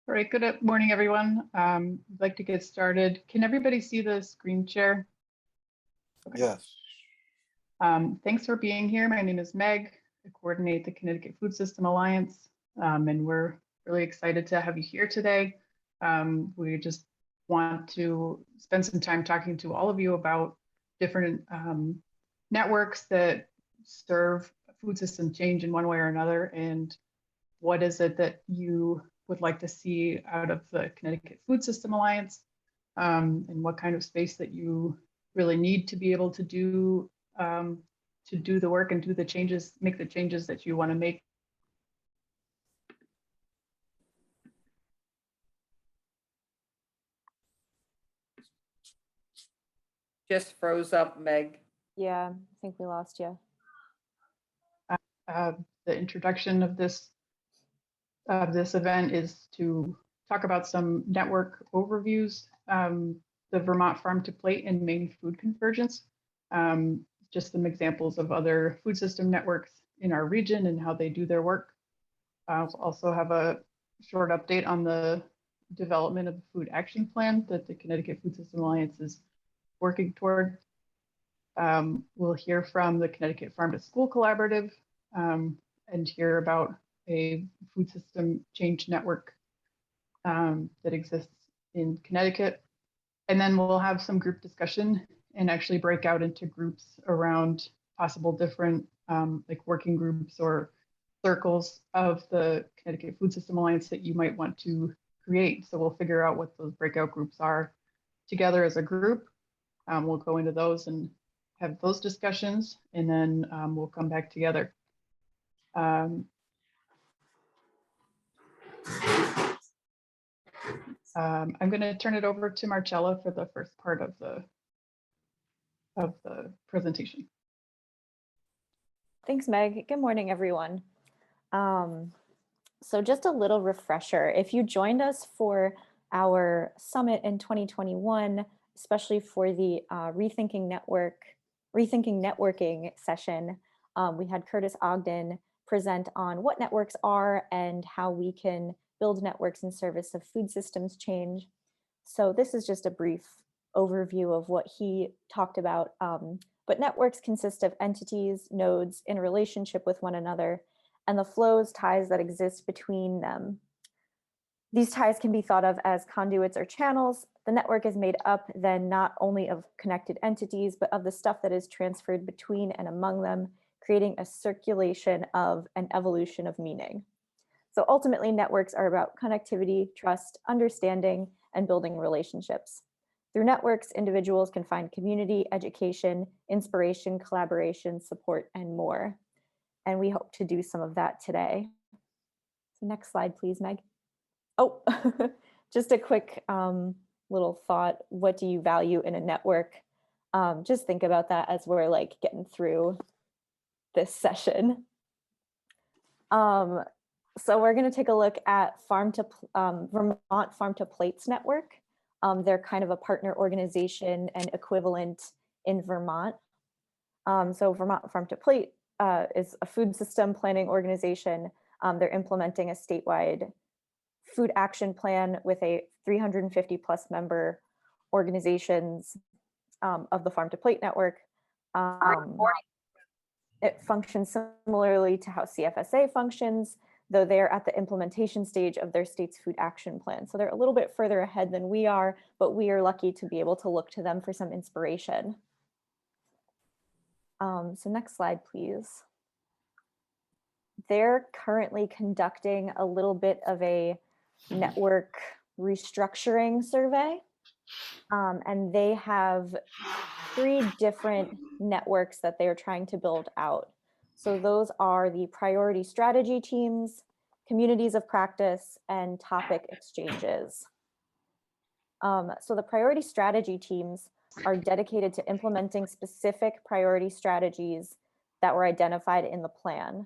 All right, good morning, everyone. I'd like to get started. Can everybody see the screen share? Okay. Yes. Thanks for being here. My name is Meg. I coordinate the Connecticut Food System Alliance, and we're really excited to have you here today. We just want to spend some time talking to all of you about different networks that serve food system change in one way or another, and what is it that you would like to see out of the Connecticut Food System Alliance, and what kind of space that you really need to be able to do the work and do the changes, make the changes that you want to make. Just froze up, Meg. Yeah, I think we lost you. The introduction of this event is to talk about some network overviews, the Vermont Farm to Plate and Maine Food Convergence, just some examples of other food system networks in our region and how they do their work. I'll also have a short update on the development of the food action plan that the Connecticut Food System Alliance is working toward. We'll hear from the Connecticut Farm to School Collaborative and hear about a food system change network that exists in Connecticut. And then we'll have some group discussion and actually break out into groups around possible different like working groups or circles of the Connecticut Food System Alliance that you might want to create. So we'll figure out what those breakout groups are together as a group. We'll go into those and have those discussions, and then we'll come back together. I'm going to turn it over to Marcella for the first part of the presentation. Thanks, Meg. Good morning, everyone. So just a little refresher. If you joined us for our summit in 2021, especially for the Rethinking Networking session, we had Curtis Ogden present on what networks are and how we can build networks in service of food systems change. So this is just a brief overview of what he talked about. But networks consist of entities, nodes in relationship with one another, and the flows, ties that exist between them. These ties can be thought of as conduits or channels. The network is made up then not only of connected entities, but of the stuff that is transferred between and among them, creating a circulation of an evolution of meaning. So ultimately, networks are about connectivity, trust, understanding, and building relationships. Through networks, individuals can find community, education, inspiration, collaboration, support, and more. And we hope to do some of that today. So next slide, please, Meg. Oh, just a quick little thought. What do you value in a network? Just think about that as we're like getting through this session. So we're going to take a look at Vermont Farm to Plates Network. They're kind of a partner organization and equivalent in Vermont. So Vermont Farm to Plate is a food system planning organization. They're implementing a statewide food action plan with a 350 plus member organizations of the Farm to Plate network. It functions similarly to how CFSA functions, though they're at the implementation stage of their state's food action plan. So they're a little bit further ahead than we are, but we are lucky to be able to look to them for some inspiration. So next slide, please. They're currently conducting a little bit of a network restructuring survey. And they have 3 different networks that they're trying to build out. So those are the priority strategy teams, communities of practice, and topic exchanges. So the priority strategy teams are dedicated to implementing specific priority strategies that were identified in the plan.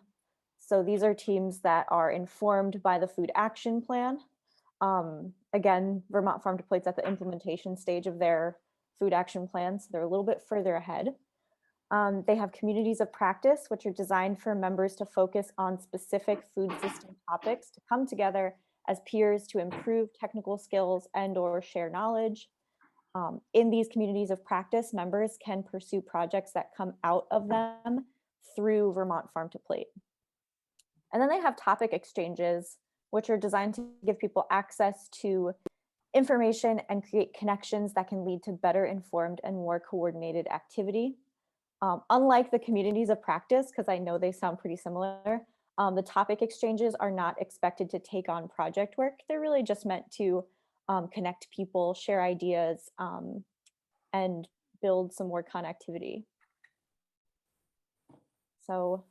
So these are teams that are informed by the food action plan. Again, Vermont Farm to Plate's at the implementation stage of their food action plan, so they're a little bit further ahead. They have communities of practice, which are designed for members to focus on specific food system topics, to come together as peers to improve technical skills and or share knowledge. In these communities of practice, members can pursue projects that come out of them through Vermont Farm to Plate. And then they have topic exchanges, which are designed to give people access to information and create connections that can lead to better informed and more coordinated activity. Unlike the communities of practice, because I know they sound pretty similar, the topic exchanges are not expected to take on project work. They're really just meant to connect people, share ideas, and build some more connectivity. So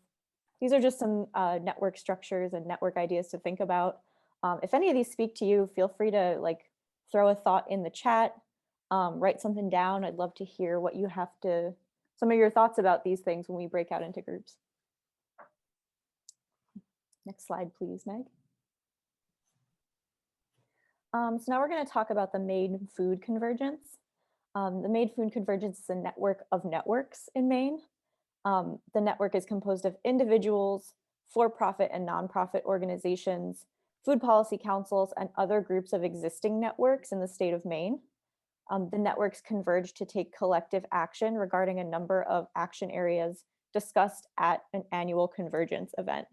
these are just some network structures and network ideas to think about. If any of these speak to you, feel free to throw a thought in the chat, write something down. I'd love to hear what you have to, some of your thoughts about these things when we break out into groups. Next slide, please, Meg. So now we're going to talk about the Maine Food Convergence. The Maine Food Convergence is a network of networks in Maine. The network is composed of individuals, for-profit and nonprofit organizations, food policy councils, and other groups of existing networks in the state of Maine. The networks converge to take collective action regarding a number of action areas discussed at an annual Convergence event.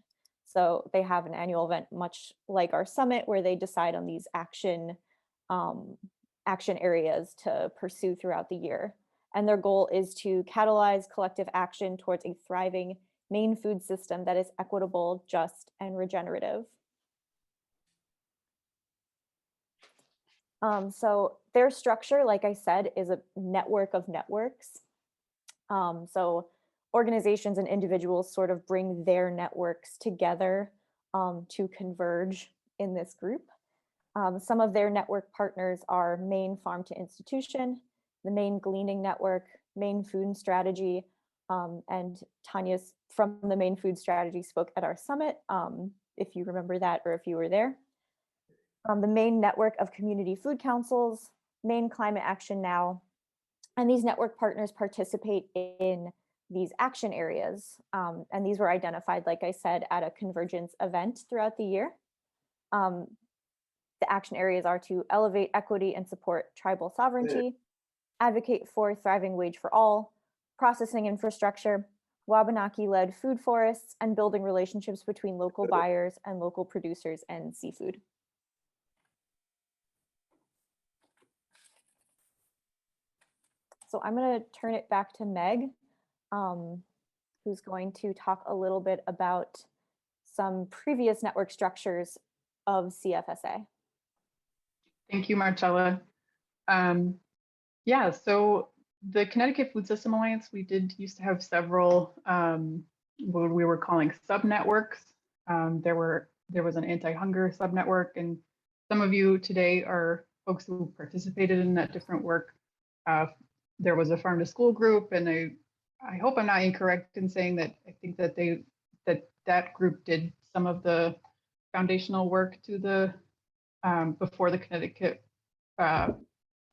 So they have an annual event much like our summit where they decide on these action areas to pursue throughout the year. And their goal is to catalyze collective action towards a thriving Maine food system that is equitable, just, and regenerative. So their structure, like I said, is a network of networks. So organizations and individuals sort of bring their networks together to converge in this group. Some of their network partners are Maine Farm to Institution, the Maine Gleaning Network, Maine Food Strategy, and Tanya's from the Maine Food Strategy spoke at our summit, if you remember that or if you were there. The Maine Network of Community Food Councils, Maine Climate Action Now, and these network partners participate in these action areas. And these were identified, like I said, at a Convergence event throughout the year. The action areas are to elevate equity and support tribal sovereignty, advocate for thriving wage for all, processing infrastructure, Wabanaki-led food forests, and building relationships between local buyers and local producers and seafood. So I'm going to turn it back to Meg, who's going to talk a little bit about some previous network structures of CFSA. Thank you, Marcella. Yeah, so the Connecticut Food System Alliance, we used to have several what we were calling sub-networks. There was an anti-hunger sub-network, and some of you today are folks who participated in that different work. There was a farm to school group, and I hope I'm not incorrect in saying that I think that that group did some of the foundational work to the before the Connecticut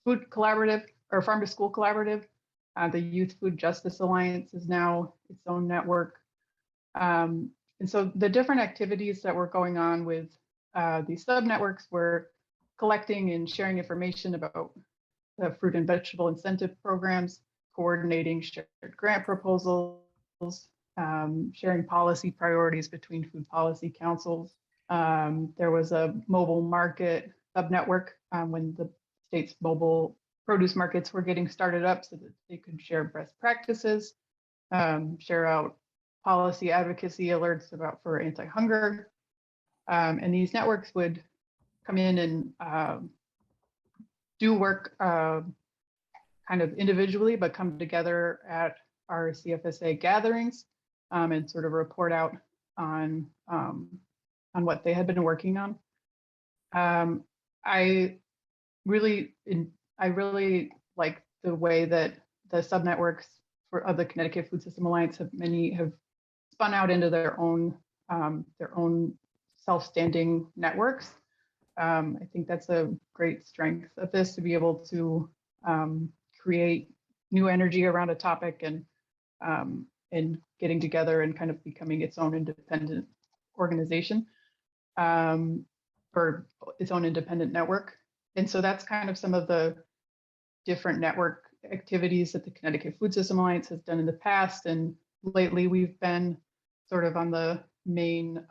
Food Collaborative or Farm to School Collaborative. The Youth Food Justice Alliance is now its own network. And so the different activities that were going on with these sub-networks were collecting and sharing information about the fruit and vegetable incentive programs, coordinating shared grant proposals, sharing policy priorities between food policy councils. There was a mobile market sub-network when the state's mobile produce markets were getting started up so that they could share best practices, share out policy advocacy alerts for anti-hunger. And these networks would come in and do work kind of individually, but come together at our CFSA gatherings and sort of report out on what they had been working on. I really like the way that the sub-networks of the Connecticut Food System Alliance many have spun out into their own self-standing networks. I think that's a great strength of this, to be able to create new energy around a topic and getting together and kind of becoming its own independent organization. or its own independent network. And so that's kind of some of the different network activities that the Connecticut Food System Alliance has done in the past. And lately we've been sort of on the main,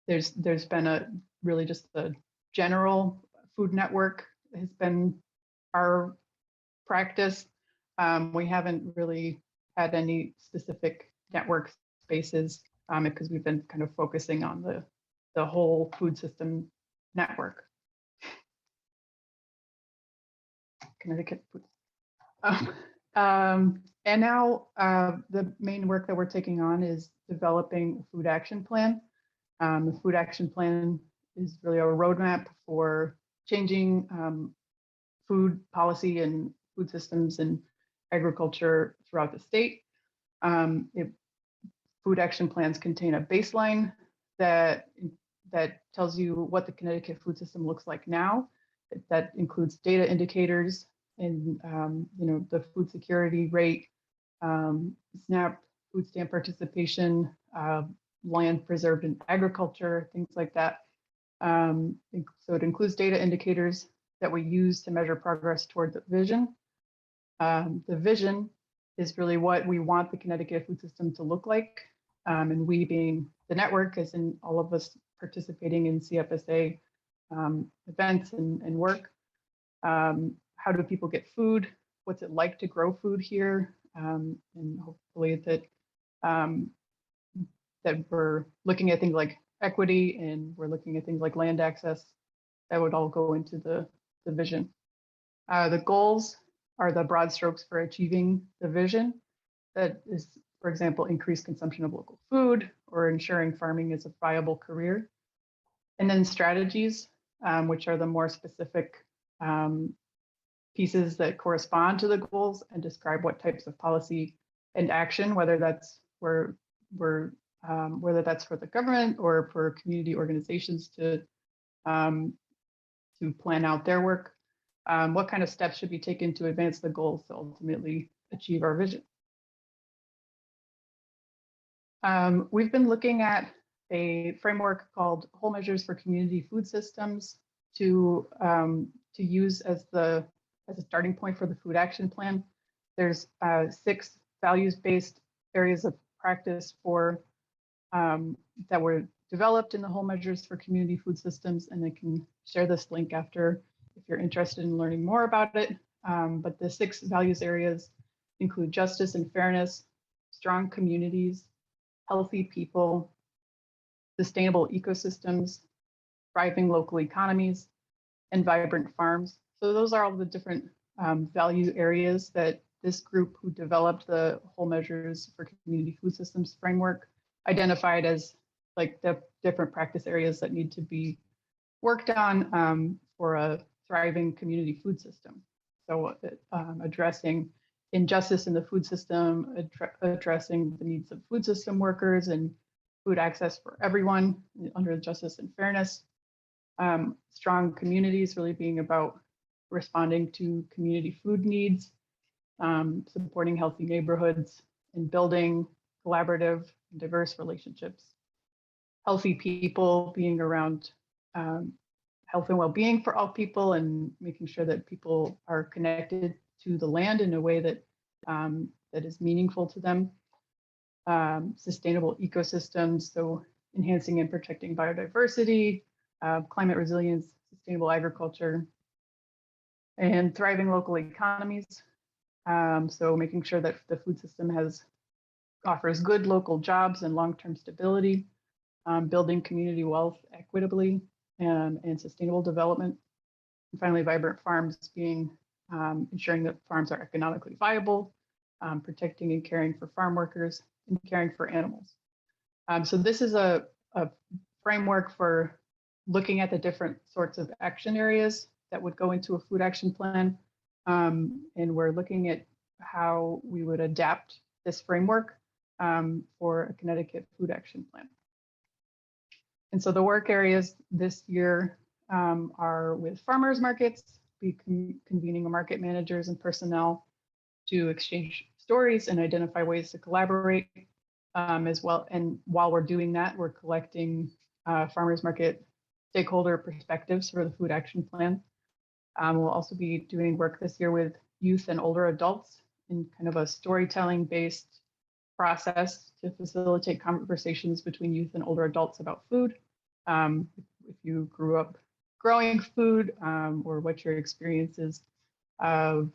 there's been a really just the general food network has been our practice. We haven't really had any specific network spaces because we've been kind of focusing on the whole food system network. Connecticut food. And now the main work that we're taking on is developing a food action plan. The food action plan is really a roadmap for changing food policy and food systems and agriculture throughout the state. Food action plans contain a baseline that tells you what the Connecticut food system looks like now. That includes data indicators and the food security rate, SNAP, food stamp participation, land preserved in agriculture, things like that. So it includes data indicators that we use to measure progress toward the vision. The vision is really what we want the Connecticut food system to look like. And we being the network, as in all of us participating in CFSA events and work. How do people get food? What's it like to grow food here? And hopefully that we're looking at things like equity and we're looking at things like land access. That would all go into the vision. The goals are the broad strokes for achieving the vision. That is, for example, increased consumption of local food or ensuring farming is a viable career. And then strategies, which are the more specific pieces that correspond to the goals and describe what types of policy and action, whether that's whether that's for the government or for community organizations to plan out their work, what kind of steps should be taken to advance the goals to ultimately achieve our vision. We've been looking at a framework called Whole Measures for Community Food Systems to use as a starting point for the food action plan. There's 6 values-based areas of practice for that were developed in the Whole Measures for Community Food Systems, and I can share this link after if you're interested in learning more about it. But the 6 values areas include justice and fairness, strong communities, healthy people, sustainable ecosystems, thriving local economies, and vibrant farms. So those are all the different value areas that this group who developed the Whole Measures for Community Food Systems framework identified as like the different practice areas that need to be worked on for a thriving community food system. So addressing injustice in the food system, addressing the needs of food system workers and food access for everyone under justice and fairness. Strong communities really being about responding to community food needs, supporting healthy neighborhoods, and building collaborative and diverse relationships. Healthy people being around health and well-being for all people and making sure that people are connected to the land in a way that that is meaningful to them. Sustainable ecosystems, so enhancing and protecting biodiversity, climate resilience, sustainable agriculture, and thriving local economies. So making sure that the food system offers good local jobs and long-term stability, building community wealth equitably, and sustainable development. And finally, vibrant farms being ensuring that farms are economically viable, protecting and caring for farm workers, and caring for animals. So this is a framework for looking at the different sorts of action areas that would go into a food action plan. And we're looking at how we would adapt this framework for a Connecticut food action plan. And so the work areas this year are with farmers markets, be convening market managers and personnel to exchange stories and identify ways to collaborate as well. And while we're doing that, we're collecting farmers market stakeholder perspectives for the food action plan. We'll also be doing work this year with youth and older adults in kind of a storytelling based process to facilitate conversations between youth and older adults about food. If you grew up growing food, or what your experience is of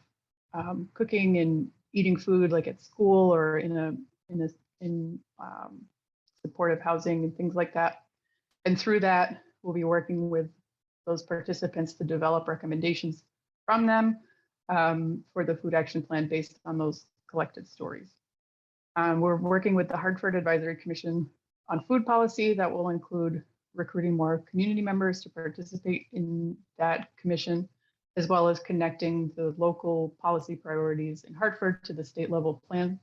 cooking and eating food, like at school or in supportive housing and things like that. And through that, we'll be working with those participants to develop recommendations from them for the food action plan based on those collected stories. We're working with the Hartford Advisory Commission on food policy that will include recruiting more community members to participate in that commission, as well as connecting the local policy priorities in Hartford to the state level plan.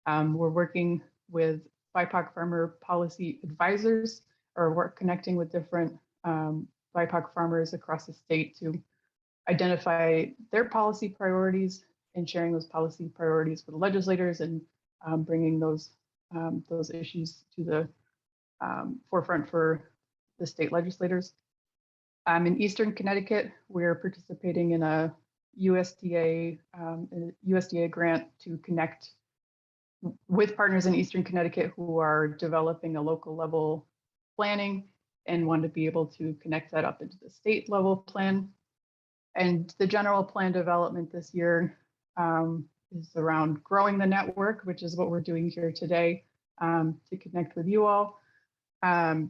We're working with BIPOC farmer policy advisors, or we're connecting with different BIPOC farmers across the state to identify their policy priorities and sharing those policy priorities with the legislators and bringing those issues to the forefront for the state legislators. In Eastern Connecticut, we're participating in a USDA grant to connect with partners in Eastern Connecticut who are developing a local level planning and want to be able to connect that up into the state level plan. And the general plan development this year is around growing the network, which is what we're doing here today to connect with you all.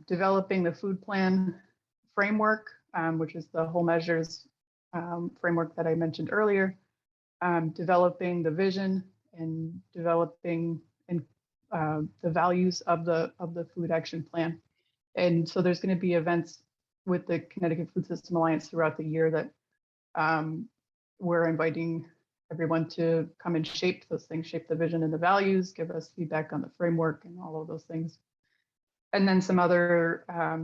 Developing the food plan framework, which is the whole measures framework that I mentioned earlier. Developing the vision and developing the values of the food action plan. And so there's going to be events with the Connecticut Food System Alliance throughout the year that we're inviting everyone to come and shape those things, shape the vision and the values, give us feedback on the framework and all of those things. And then some other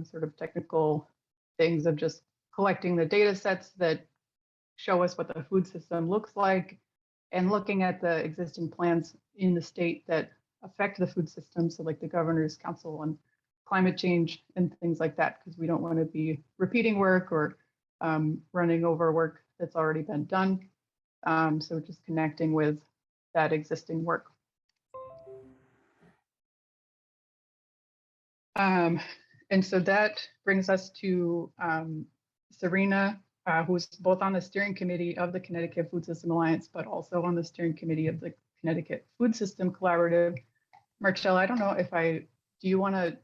sort of technical things of just collecting the data sets that show us what the food system looks like and looking at the existing plans in the state that affect the food system. So like the Governor's Council on Climate Change and things like that, because we don't want to be repeating work or running over work that's already been done. So just connecting with that existing work. And so that brings us to Serena, who's both on the steering committee of the Connecticut Food System Alliance, but also on the steering committee of the Connecticut Food System Collaborative. Marcella, I don't know if do you want to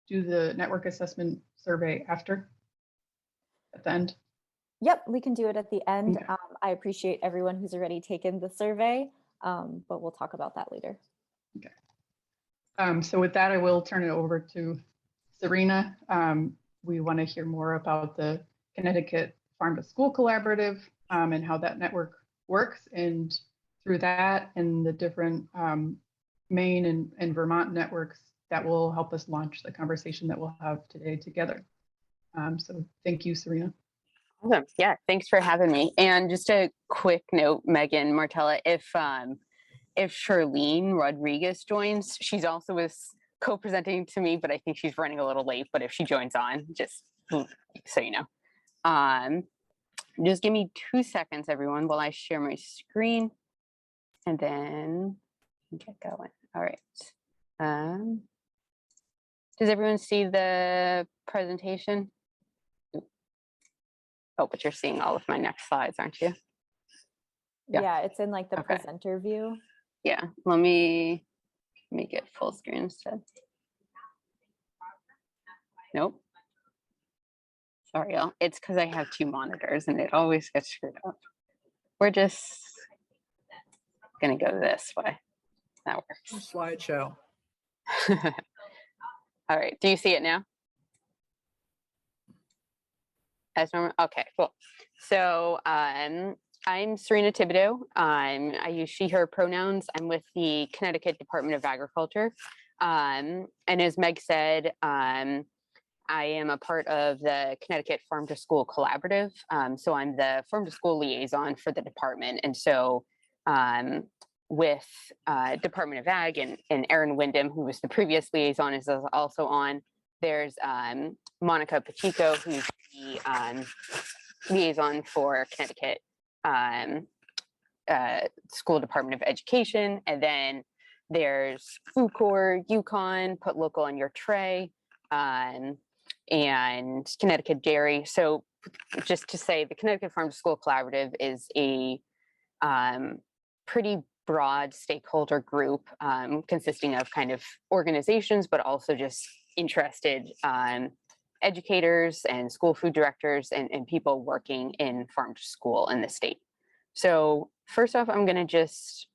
do the network assessment survey at the end? Yep, we can do it at the end. Okay. I appreciate everyone who's already taken the survey, but we'll talk about that later. Okay. So with that, I will turn it over to Serena. We want to hear more about the Connecticut Farm to School Collaborative and how that network works. And through that and the different Maine and Vermont networks that will help us launch the conversation that we'll have today together. So thank you, Serena. Awesome. Yeah, thanks for having me. And just a quick note, Megan, Martella, if Charlene Rodriguez joins, she's also co-presenting to me, but I think she's running a little late. But if she joins on, just so you know. Just give me 2 seconds, everyone, while I share my screen, and then get going. All right. Does everyone see the presentation? Oh, but you're seeing all of my next slides, aren't you? Yeah, it's in like the Okay. presenter view. Yeah, let me make it full screen instead. Nope. Sorry, y'all. It's because I have 2 monitors and it always gets screwed up. We're just gonna go this way. That works. Slideshow. All right, do you see it now? As normal? Okay, cool. So I'm Serena Thibodeau. I use she, her pronouns. I'm with the Connecticut Department of Agriculture. And as Meg said, I am a part of the Connecticut Farm to School Collaborative. So I'm the Farm to School liaison for the department. And so with Department of Ag and Erin Wyndham, who was the previous liaison, is also on. there's Monica Pacheco, who's the liaison for Connecticut School Department of Education. And then there's Food Corps, Yukon, Put Local on Your Tray, and Connecticut Dairy. So just to say, the Connecticut Farm to School Collaborative is a pretty broad stakeholder group consisting of kind of organizations, but also just interested educators and school food directors and people working in farm to school in the state. So first off, I'm going to just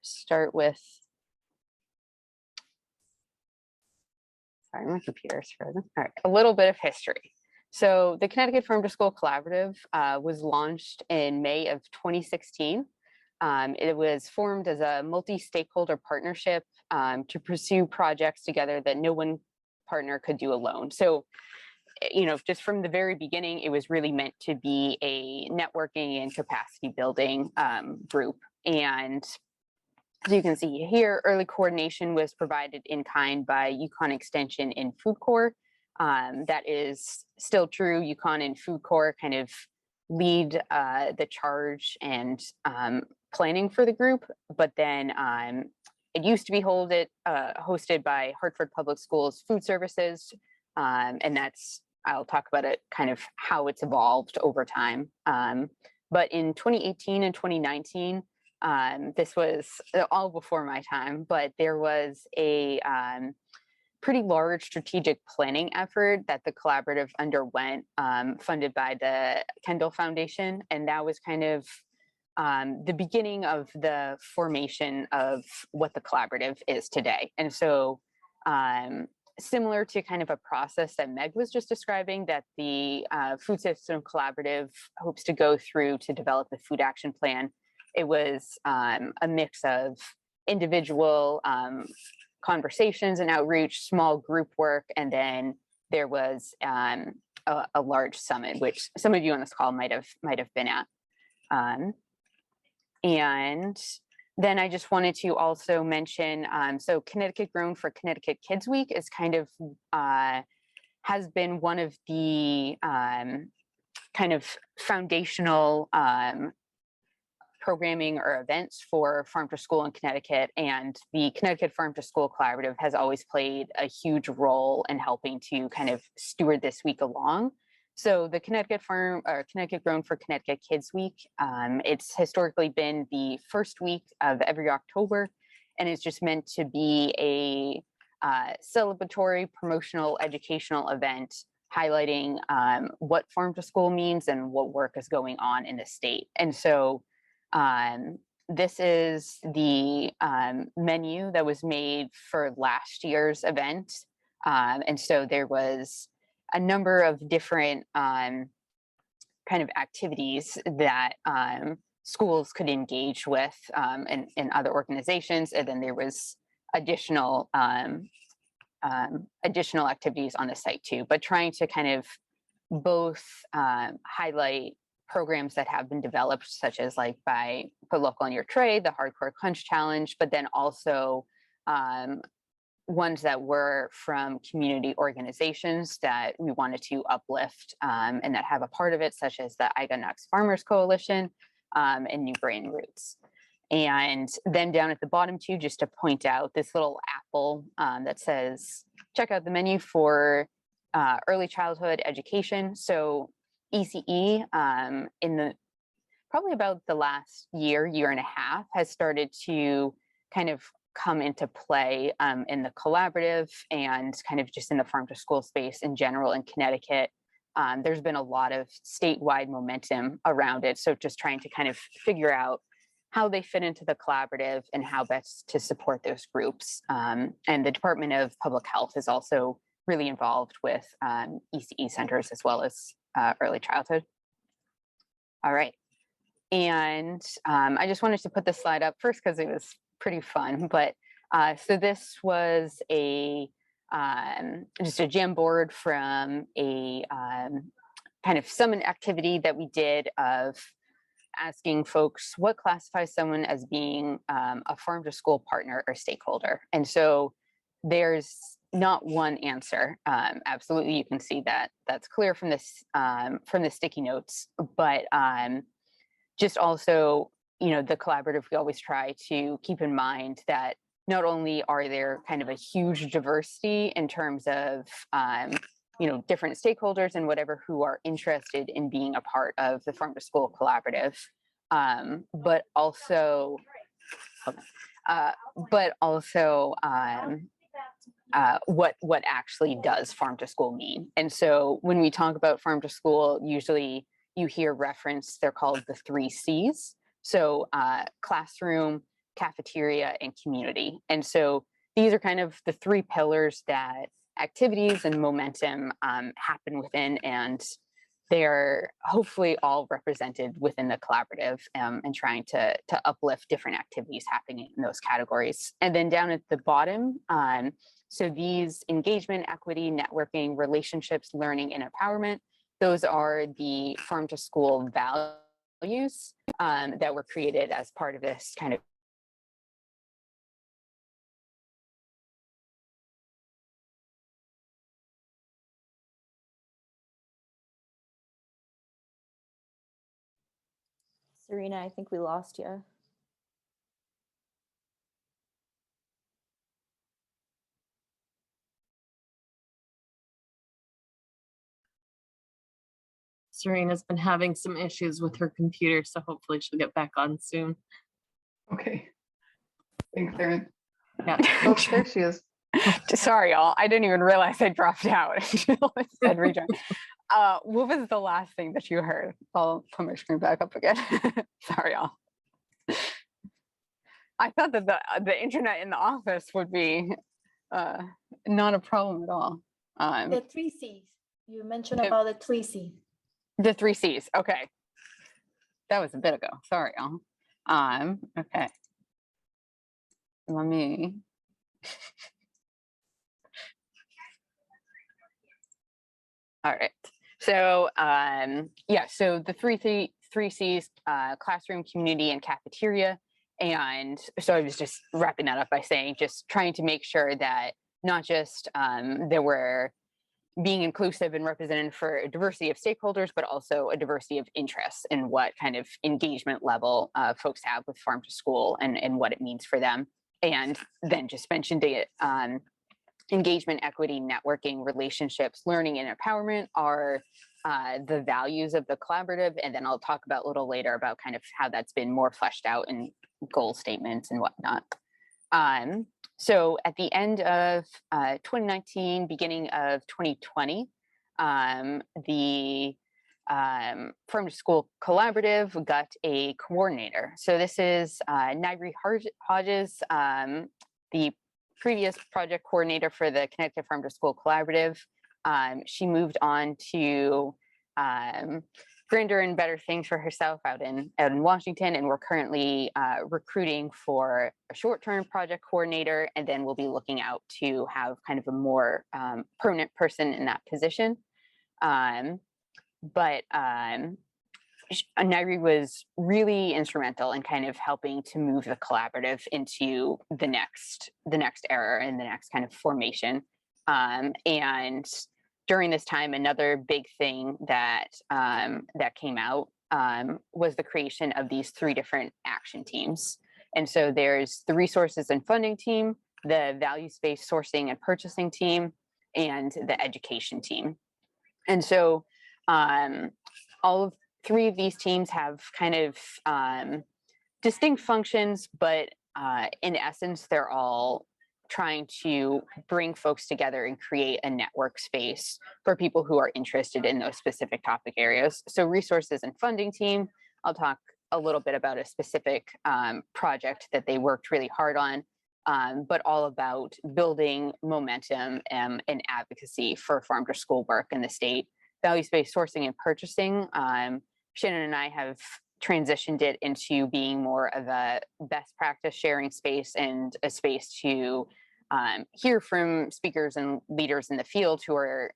start with, sorry, my computer's frozen. All right, a little bit of history. So the Connecticut Farm to School Collaborative was launched in May of 2016. It was formed as a multi-stakeholder partnership to pursue projects together that no one partner could do alone. So, just from the very beginning, it was really meant to be a networking and capacity building group. And as you can see here, early coordination was provided in kind by Yukon Extension and Food Corps. That is still true. Yukon and Food Corps kind of lead the charge and planning for the group, but then it used to be hosted by Hartford Public Schools Food Services, and I'll talk about it, kind of how it's evolved over time. But in 2018 and 2019, this was all before my time, but there was a pretty large strategic planning effort that the collaborative underwent, funded by the Kendall Foundation, and that was kind of the beginning of the formation of what the collaborative is today. And so similar to kind of a process that Meg was just describing, that the Food System Collaborative hopes to go through to develop the food action plan, it was a mix of individual conversations and outreach, small group work, and then there was a large summit, which some of you on this call might have been at. And then I just wanted to also mention, so Connecticut Grown for Connecticut Kids Week is kind of, has been one of the kind of foundational programming or events for Farm to School in Connecticut. And the Connecticut Farm to School Collaborative has always played a huge role in helping to kind of steward this week along. So the Connecticut Grown for Connecticut Kids Week, it's historically been the first week of every October, and it's just meant to be a celebratory, promotional, educational event highlighting what farm to school means and what work is going on in the state. And so this is the menu that was made for last year's event. And so there was a number of different kind of activities that schools could engage with and other organizations. And then there was additional activities on the site too, but trying to kind of both highlight programs that have been developed, such as like by Put Local on Your Tray, the Hardcore Crunch Challenge, but then also ones that were from community organizations that we wanted to uplift and that have a part of it, such as the Iga Farmers Coalition and New Grain Roots. And then down at the bottom too, just to point out this little apple that says, check out the menu for early childhood education. So ECE in the probably about the last year and a half has started to kind of come into play in the collaborative and kind of just in the farm to school space in general in Connecticut. There's been a lot of statewide momentum around it. So just trying to kind of figure out how they fit into the collaborative and how best to support those groups. And the Department of Public Health is also really involved with ECE centers as well as early childhood. All right. And I just wanted to put this slide up first because it was pretty fun, but so this was just a Jamboard from a kind of summit activity that we did of asking folks what classifies someone as being a farm to school partner or stakeholder. And so there's not one answer. Absolutely, you can see that that's clear from this from the sticky notes, but just also, the collaborative, we always try to keep in mind that not only are there kind of a huge diversity in terms of different stakeholders and whatever who are interested in being a part of the Farm to School collaborative, but also what actually does Farm to School mean. And so when we talk about Farm to School, usually you hear reference, they're called the 3 C's. So classroom, cafeteria, and community. And so these are kind of the 3 pillars that activities and momentum happen within, and they're hopefully all represented within the collaborative, and trying to uplift different activities happening in those categories. And then down at the bottom, so these engagement, equity, networking, relationships, learning, and empowerment, those are the Farm to School values that were created as part of this kind of Serena, I think we lost you. Serena's been having some issues with her computer, so hopefully she'll get back on soon. Okay. Thanks, Erin. Yeah. Oh, there she is. Sorry, y'all. I didn't even realize I dropped out until it said rejoin. What was the last thing that you heard? I'll put my screen back up again. Sorry, y'all. I thought that the internet in the office would be not a problem at all. The 3 C's. You mentioned Okay. about the 3 C's. The 3 C's. Okay. That was a bit ago. Sorry, y'all. Okay. Let me. All right. So so the three C's, classroom, community, and cafeteria. And so I was just wrapping that up by saying, just trying to make sure that not just there were being inclusive and represented for a diversity of stakeholders, but also a diversity of interests and what kind of engagement level folks have with Farm to School and what it means for them. And then just mentioned it, engagement, equity, networking, relationships, learning, and empowerment are the values of the collaborative. And then I'll talk about a little later about kind of how that's been more fleshed out in goal statements and whatnot. So at the end of 2019, beginning of 2020, the Farm to School Collaborative got a coordinator. So this is Nyri Hodges, the previous project coordinator for the Connecticut Farm to School Collaborative. She moved on to grander and better things for herself out in Washington, and we're currently recruiting for a short-term project coordinator, and then we'll be looking out to have kind of a more permanent person in that position. But Nyri was really instrumental in kind of helping to move the collaborative into the next era and the next kind of formation. And during this time, another big thing that came out was the creation of these 3 different action teams. And so there's the resources and funding team, the values-based sourcing and purchasing team, and the education team. And so all of 3 of these teams have kind of distinct functions, but in essence, they're all trying to bring folks together and create a network space for people who are interested in those specific topic areas. So resources and funding team, I'll talk a little bit about a specific project that they worked really hard on, but all about building momentum and advocacy for farm to school work in the state. Values-based sourcing and purchasing, Shannon and I have transitioned it into being more of a best practice sharing space and a space to hear from speakers and leaders in the field who are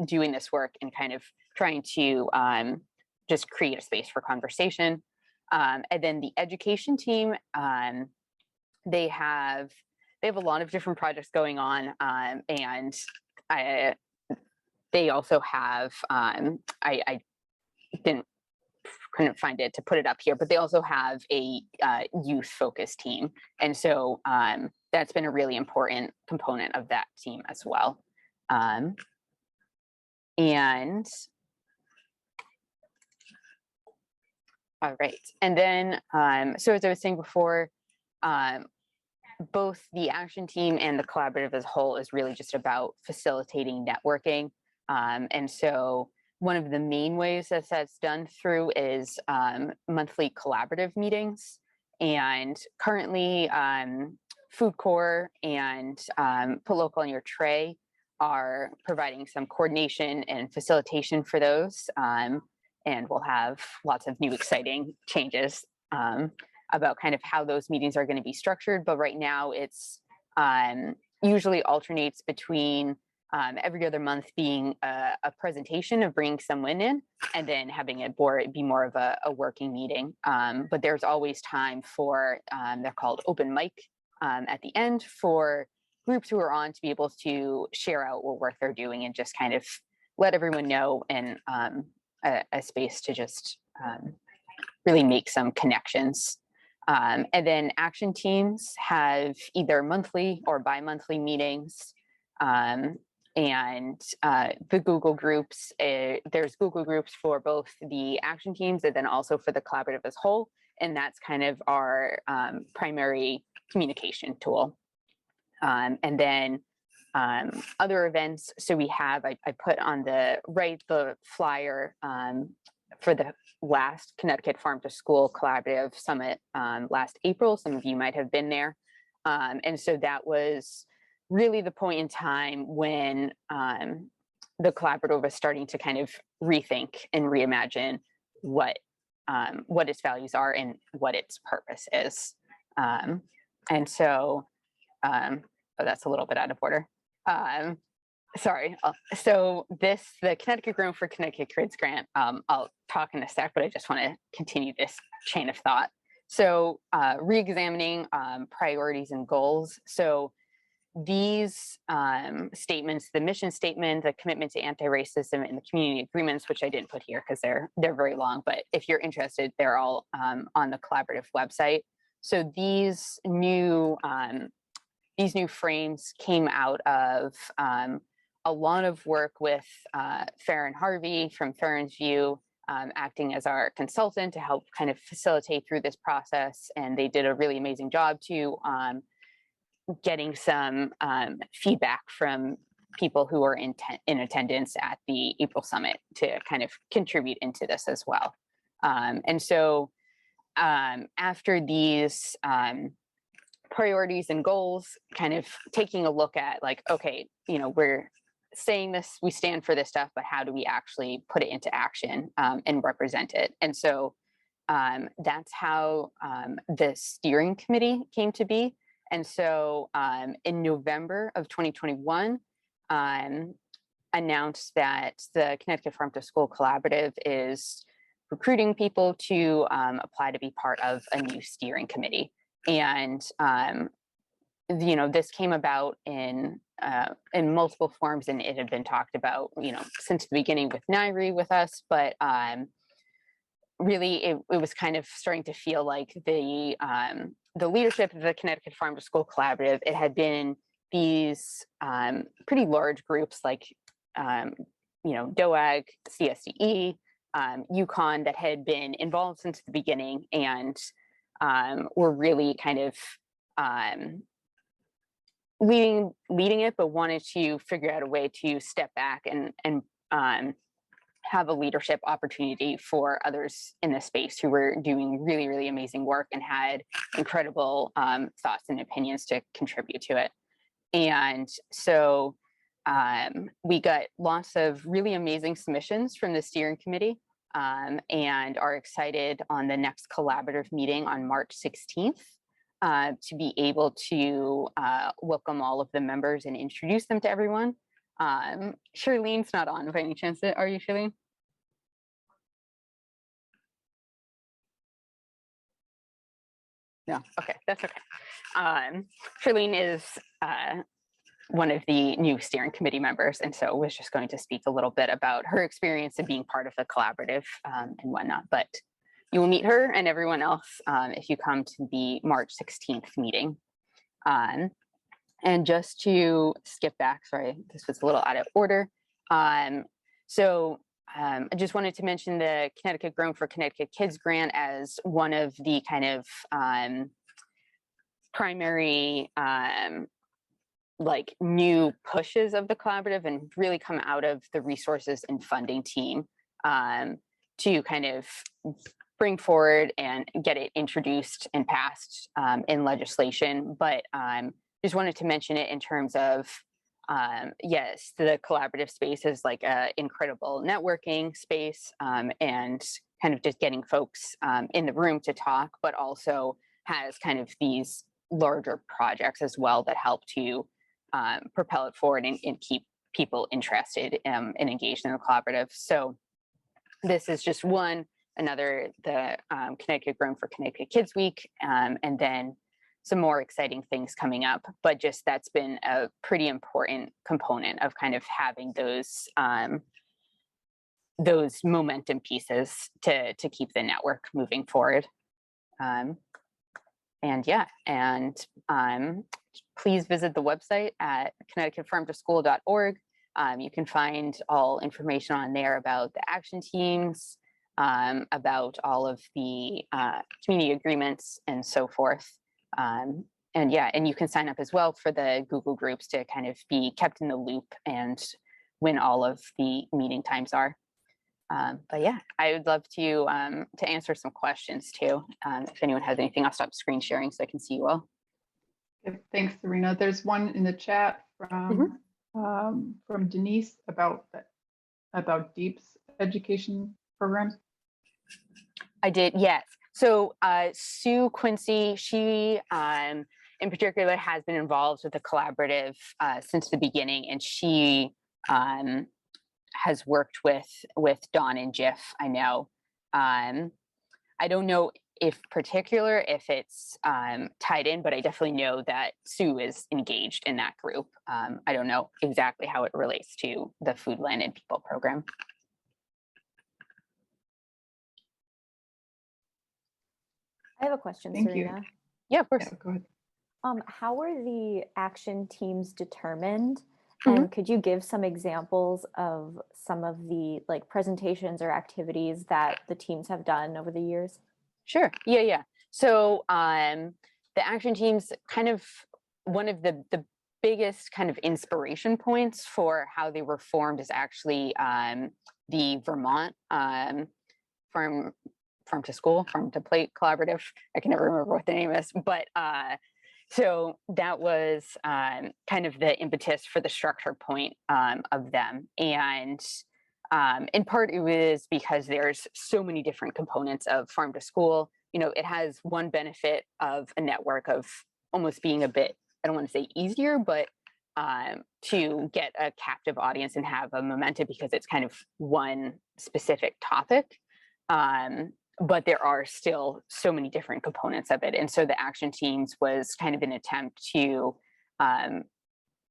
doing this work and kind of trying to just create a space for conversation. And then the education team, they have they have a lot of different projects going on, and they also have I couldn't find it to put it up here, but they also have a youth focused team, and so that's been a really important component of that team as well. And all right, and then so as I was saying before, both the action team and the collaborative as a whole is really just about facilitating networking. And so one of the main ways that that's done through is monthly collaborative meetings. And currently, Food Corps and Put Local on Your Tray are providing some coordination and facilitation for those. And we'll have lots of new exciting changes about kind of how those meetings are going to be structured. But right now it's usually alternates between every other month being a presentation of bringing someone in and then having it be more of a working meeting. But there's always time for, they're called open mic at the end, for groups who are on to be able to share out what work they're doing and just kind of let everyone know, and a space to just really make some connections. And then action teams have either monthly or bi-monthly meetings. And the Google groups, there's Google groups for both the action teams and then also for the collaborative as a whole. And that's kind of our primary communication tool. And then other events. So we have, I put on the right, the flyer for the last Connecticut Farm to School Collaborative Summit last April. Some of you might have been there. And so that was really the point in time when the collaborative was starting to kind of rethink and reimagine what its values are and what its purpose is. And so, oh, that's a little bit out of order. Sorry. So the Connecticut Grown for Connecticut Kids grant, I'll talk in a sec, but I just want to continue this chain of thought. So re-examining priorities and goals. So these statements, the mission statement, the commitment to anti-racism, and the community agreements, which I didn't put here because they're very long, but if you're interested, they're all on the collaborative website. So these new frames came out of a lot of work with Farron Harvey from Farron's View, acting as our consultant to help kind of facilitate through this process. And they did a really amazing job to getting some feedback from people who were in attendance at the April Summit to kind of contribute into this as well. And so after these priorities and goals, kind of taking a look at like, okay, we're saying this, we stand for this stuff, but how do we actually put it into action and represent it? And so that's how the steering committee came to be. And so in November of 2021, announced that the Connecticut Farm to School Collaborative is recruiting people to apply to be part of a new steering committee. And this came about in multiple forms, and it had been talked about, since the beginning with Nairi with us, but really it was kind of starting to feel like the leadership of the Connecticut Farm to School Collaborative, it had been these pretty large groups like, DOAG, CSDE, UConn, that had been involved since the beginning and were really kind of leading it, but wanted to figure out a way to step back and have a leadership opportunity for others in the space who were doing really, really amazing work and had incredible thoughts and opinions to contribute to it. And so we got lots of really amazing submissions from the steering committee, and are excited on the next collaborative meeting on March 16th to be able to welcome all of the members and introduce them to everyone. Charlene's not on by any chance. Are you, Charlene? No, okay, that's okay. Charlene is one of the new steering committee members, and so was just going to speak a little bit about her experience of being part of the collaborative and whatnot. But you will meet her and everyone else if you come to the March 16th meeting. And just to skip back, sorry, this was a little out of order. I just wanted to mention the Connecticut Grown for Connecticut Kids grant as one of the kind of primary like new pushes of the collaborative, and really come out of the resources and funding team to kind of bring forward and get it introduced and passed in legislation. But just wanted to mention it in terms of, yes, the collaborative space is like an incredible networking space and kind of just getting folks in the room to talk, but also has kind of these larger projects as well that help to propel it forward and keep people interested and engaged in the collaborative. So this is just another, the Connecticut Grown for Connecticut Kids Week, and then some more exciting things coming up. But just that's been a pretty important component of kind of having those momentum pieces to keep the network moving forward. And yeah, and please visit the website at connecticutfarmtoschool.org. You can find all information on there about the action teams, about all of the community agreements and so forth. And yeah, and you can sign up as well for the Google groups to kind of be kept in the loop and when all of the meeting times are. But yeah, I would love to answer some questions too. If anyone has anything, I'll stop screen sharing so I can see you all. Okay, thanks, Serena. There's one in the chat from Denise about DEEP's education programs. I did, yes. So Sue Quincy, she in particular has been involved with the collaborative since the beginning, and she has worked with Dawn and Jiff, I know. I don't know if it's tied in, but I definitely know that Sue is engaged in that group. I don't know exactly how it relates to the Food, Land, and People program. I have a question, Thank Serena. you. Yeah, of course. Yeah, go ahead. How are the action teams determined? And could you give some examples of some of the like presentations or activities that the teams have done over the years? Sure. Yeah. So the action teams, kind of one of the biggest kind of inspiration points for how they were formed is actually the Vermont Farm to Plate Collaborative. I can never remember what the name is, but so that was kind of the impetus for the structure point of them. And in part, it was because there's so many different components of Farm to School. You know, it has one benefit of a network of almost being a bit, I don't want to say easier, but to get a captive audience and have a momentum because it's kind of one specific topic. But there are still so many different components of it. And so the action teams was kind of an attempt to, you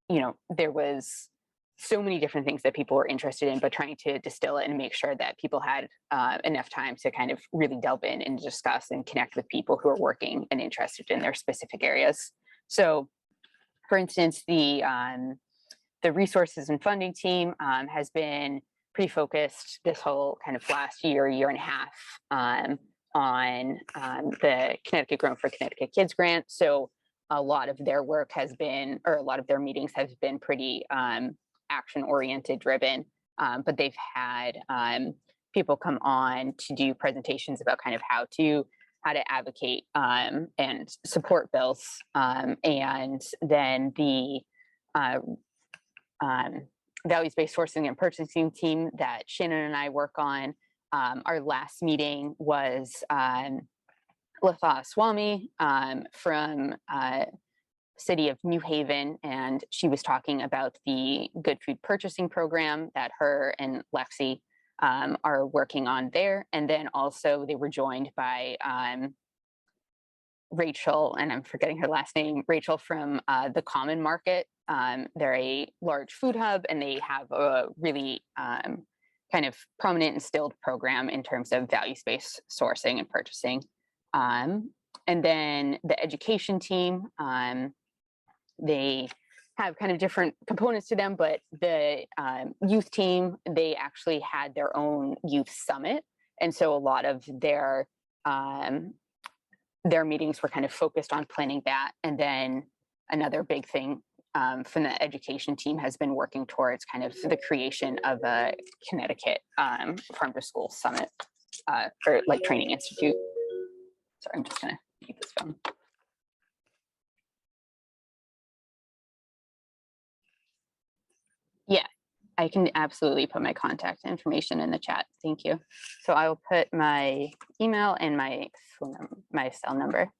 know, there was so many different things that people were interested in, but trying to distill it and make sure that people had enough time to kind of really delve in and discuss and connect with people who are working and interested in their specific areas. So for instance, the resources and funding team has been pretty focused this whole kind of last year and a half on the Connecticut Grown for Connecticut Kids grant. So a lot of their work has been, or a lot of their meetings have been pretty action-oriented driven, but they've had people come on to do presentations about kind of how to advocate and support bills. And then the values-based sourcing and purchasing team that Shannon and I work on. Our last meeting was Latha Swami from city of New Haven, and she was talking about the Good Food Purchasing Program that her and Lexi are working on there. And then also they were joined by Rachel, and I'm forgetting her last name, Rachel from the Common Market. They're a large food hub, and they have a really kind of prominent instilled program in terms of value-based sourcing and purchasing. And then the education team, they have kind of different components to them, but the youth team, they actually had their own youth summit. And so a lot of their meetings were kind of focused on planning that. And then another big thing from the education team has been working towards kind of the creation of a Connecticut Farm to School Summit or like training institute. Sorry, I'm just gonna keep this phone. Yeah, I can absolutely put my contact information in the chat. Thank you. So I will put my email and my cell number.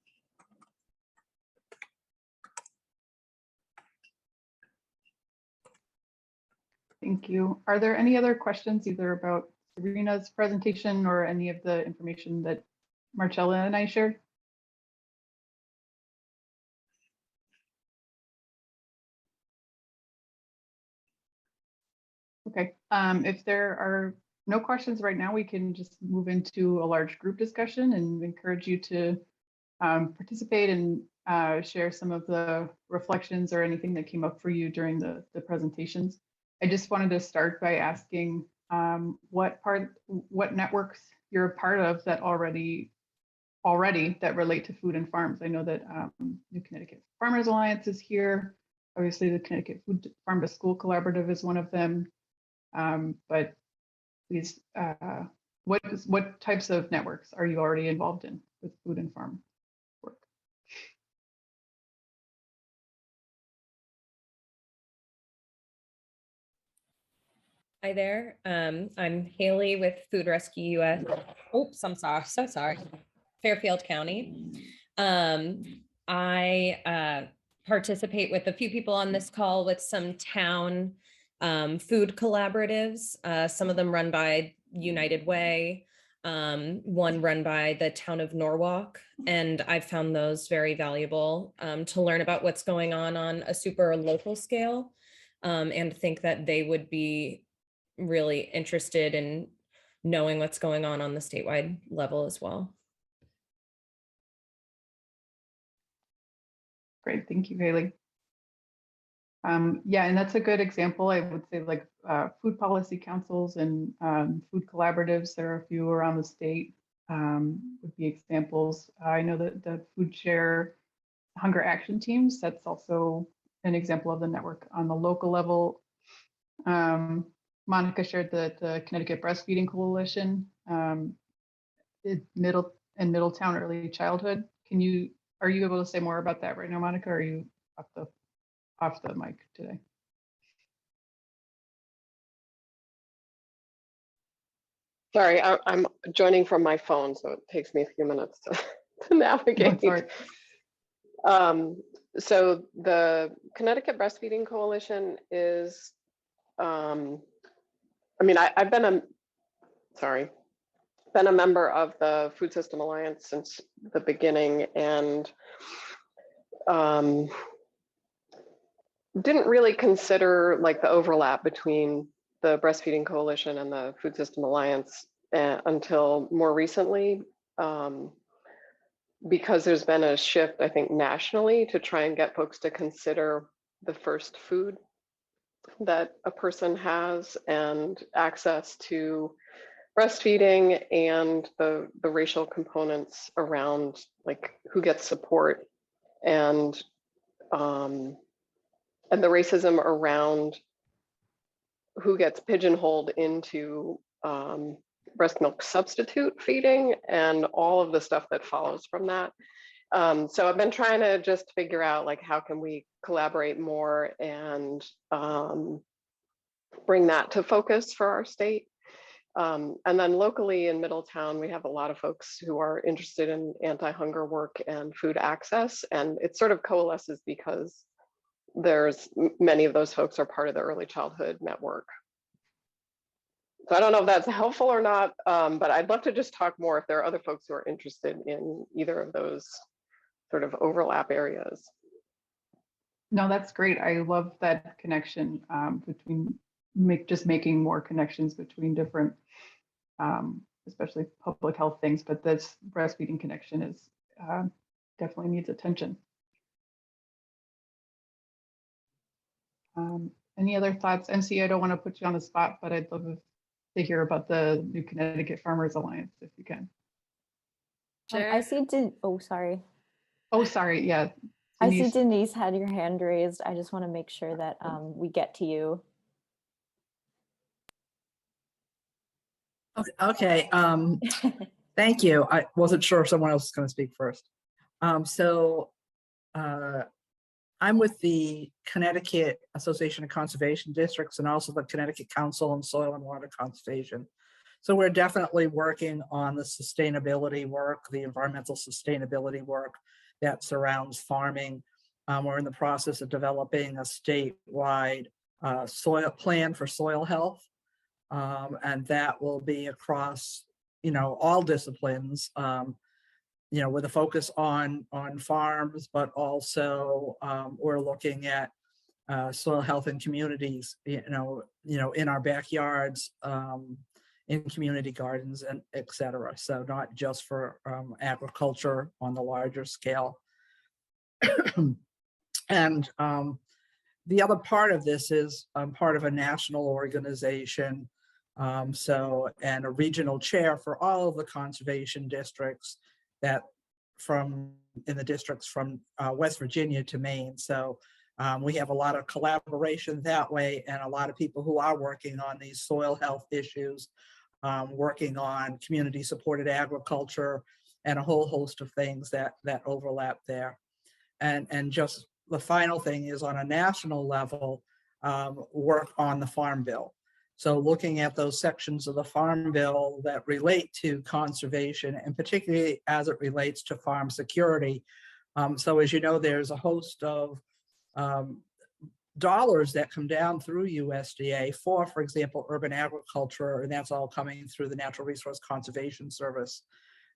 Thank you. Are there any other questions either about Serena's presentation or any of the information that Marcella and I shared? Okay, if there are no questions right now, we can just move into a large group discussion and encourage you to participate and share some of the reflections or anything that came up for you during the presentations. I just wanted to start by asking what networks you're a part of that already that relate to food and farms. I know that New Connecticut Farmers Alliance is here. Obviously, the Connecticut Food Farm to School Collaborative is one of them. But please, what types of networks are you already involved in with food and farm work? Hi there. I'm Haley with Food Rescue US. Oops, I'm sorry. So sorry. Fairfield County. I participate with a few people on this call with some town food collaboratives. Some of them run by United Way, one run by the town of Norwalk. And I've found those very valuable to learn about what's going on a super local scale, and think that they would be really interested in knowing what's going on the statewide level as well. Great, thank you, Haley. Yeah, and that's a good example. I would say like food policy councils and food collaboratives. There are a few around the state would be examples. I know that the Food Share Hunger Action Teams, that's also an example of the network on the local level. Monica shared the Connecticut Breastfeeding Coalition, Middletown Early Childhood. Are you able to say more about that right now, Monica? Or are you off the mic today? Sorry, I'm joining from my phone, so it takes me a few minutes to navigate. So the Connecticut Breastfeeding Coalition is, I've been a member of the Food System Alliance since the beginning, and didn't really consider like the overlap between the Breastfeeding Coalition and the Food System Alliance until more recently, because there's been a shift, I think, nationally to try and get folks to consider the first food that a person has and access to breastfeeding and the racial components around like who gets support and the racism around who gets pigeonholed into breast milk substitute feeding and all of the stuff that follows from that. So I've been trying to just figure out like how can we collaborate more and bring that to focus for our state. And then locally in Middletown, we have a lot of folks who are interested in anti-hunger work and food access, and it sort of coalesces because there's many of those folks are part of the early childhood network. So I don't know if that's helpful or not, but I'd love to just talk more if there are other folks who are interested in either of those sort of overlap areas. No, that's great. I love that connection between just making more connections between different, especially public health things. But this breastfeeding connection is definitely needs attention. Any other thoughts, MC? I don't want to put you on the spot, but I'd love to hear about the new Connecticut Farmers Alliance if you can. I see. Oh, sorry. Oh, sorry. Yeah. I see Denise. Denise had your hand raised. I just want to make sure that we get to you. Okay. Thank you. I wasn't sure if someone else was going to speak first. I'm with the Connecticut Association of Conservation Districts and also the Connecticut Council on Soil and Water Conservation. So we're definitely working on the sustainability work, the environmental sustainability work that surrounds farming. We're in the process of developing a statewide soil plan for soil health. And that will be across, all disciplines, with a focus on farms, but also we're looking at soil health in communities, in our backyards, in community gardens, and et cetera. So not just for agriculture on the larger scale. And the other part of this is I'm part of a national organization, and a regional chair for all of the conservation districts that in the districts from West Virginia to Maine. So we have a lot of collaboration that way, and a lot of people who are working on these soil health issues, working on community supported agriculture, and a whole host of things that overlap there. And just the final thing is on a national level, work on the Farm Bill. So looking at those sections of the Farm Bill that relate to conservation, and particularly as it relates to farm security. So as you know, there's a host of dollars that come down through USDA for example, urban agriculture, and that's all coming through the Natural Resource Conservation Service.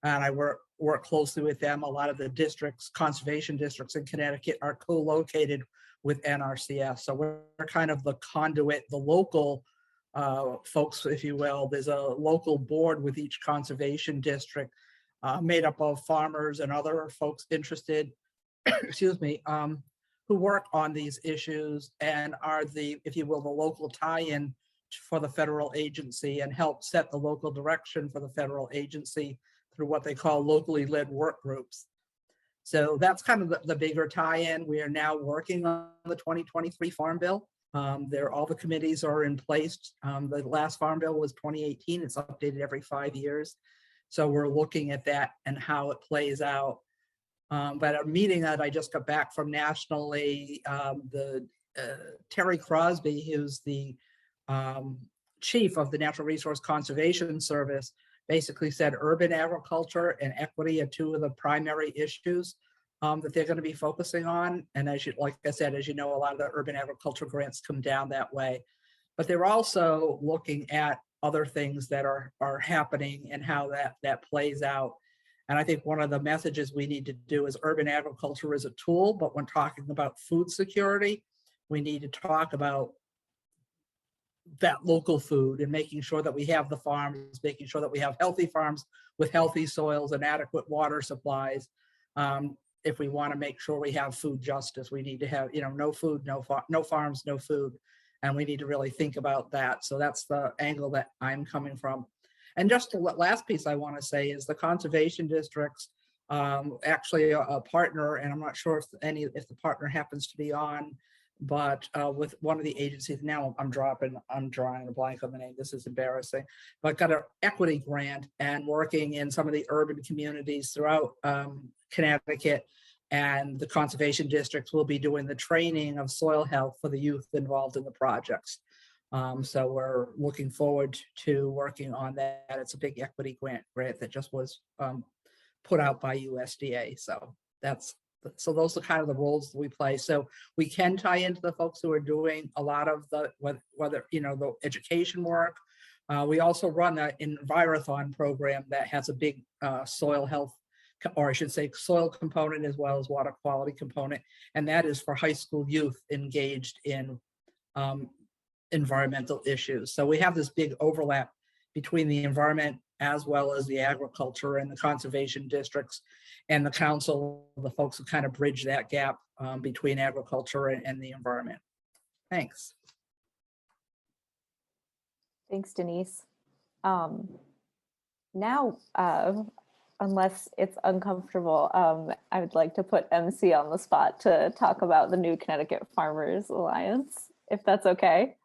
And I work closely with them. A lot of the districts, conservation districts in Connecticut are co-located with NRCS. So we're kind of the conduit, the local folks, if you will. There's a local board with each conservation district made up of farmers and other folks interested, excuse me, who work on these issues and are if you will, the local tie-in for the federal agency and help set the local direction for the federal agency through what they call locally led work groups. So that's kind of the bigger tie-in. We are now working on the 2023 Farm Bill. All the committees are in place. The last Farm Bill was 2018. It's updated every 5 years. So we're looking at that and how it plays out. But a meeting that I just got back from nationally, Terry Crosby, who's the chief of the Natural Resource Conservation Service, basically said urban agriculture and equity are two of the primary issues that they're going to be focusing on. And like I said, as you know, a lot of the urban agriculture grants come down that way. But they're also looking at other things that are happening and how that plays out. And I think one of the messages we need to do is urban agriculture is a tool, but when talking about food security, we need to talk about that local food and making sure that we have the farms, making sure that we have healthy farms with healthy soils and adequate water supplies. If we want to make sure we have food justice, we need to have, no food, no farms, no food. And we need to really think about that. So that's the angle that I'm coming from. And just the last piece I want to say is the conservation districts, actually a partner, and I'm not sure if the partner happens to be on, but with one of the agencies now, I'm drawing a blank on the name. This is embarrassing, but got an equity grant and working in some of the urban communities throughout Connecticut, and the conservation districts will be doing the training of soil health for the youth involved in the projects. So we're looking forward to working on that. It's a big equity grant that just was put out by USDA. So those are kind of the roles that we play. So we can tie into the folks who are doing a lot of the, whether the education work. We also run an Envirothon program that has a big soil health or I should say soil component as well as water quality component. And that is for high school youth engaged in environmental issues. So we have this big overlap between the environment as well as the agriculture and the conservation districts and the council, the folks who kind of bridge that gap between agriculture and the environment. Thanks. Thanks, Denise. Now, unless it's uncomfortable, I would like to put MC on the spot to talk about the new Connecticut Farmers Alliance, if that's okay.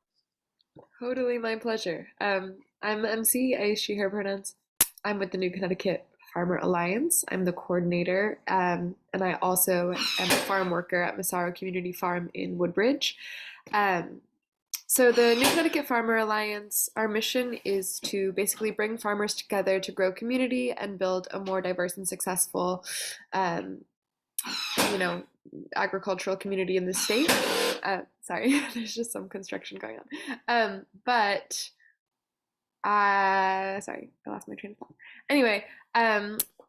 Totally my pleasure. I'm MC, I use she, her pronouns. I'm with the New Connecticut Farmer Alliance. I'm the coordinator, and I also am a farm worker at Massaro Community Farm in Woodbridge. So the New Connecticut Farmer Alliance, our mission is to basically bring farmers together to grow community and build a more diverse and successful, agricultural community in the state. Sorry, there's just some construction going on. Sorry, I lost my train of thought. Anyway,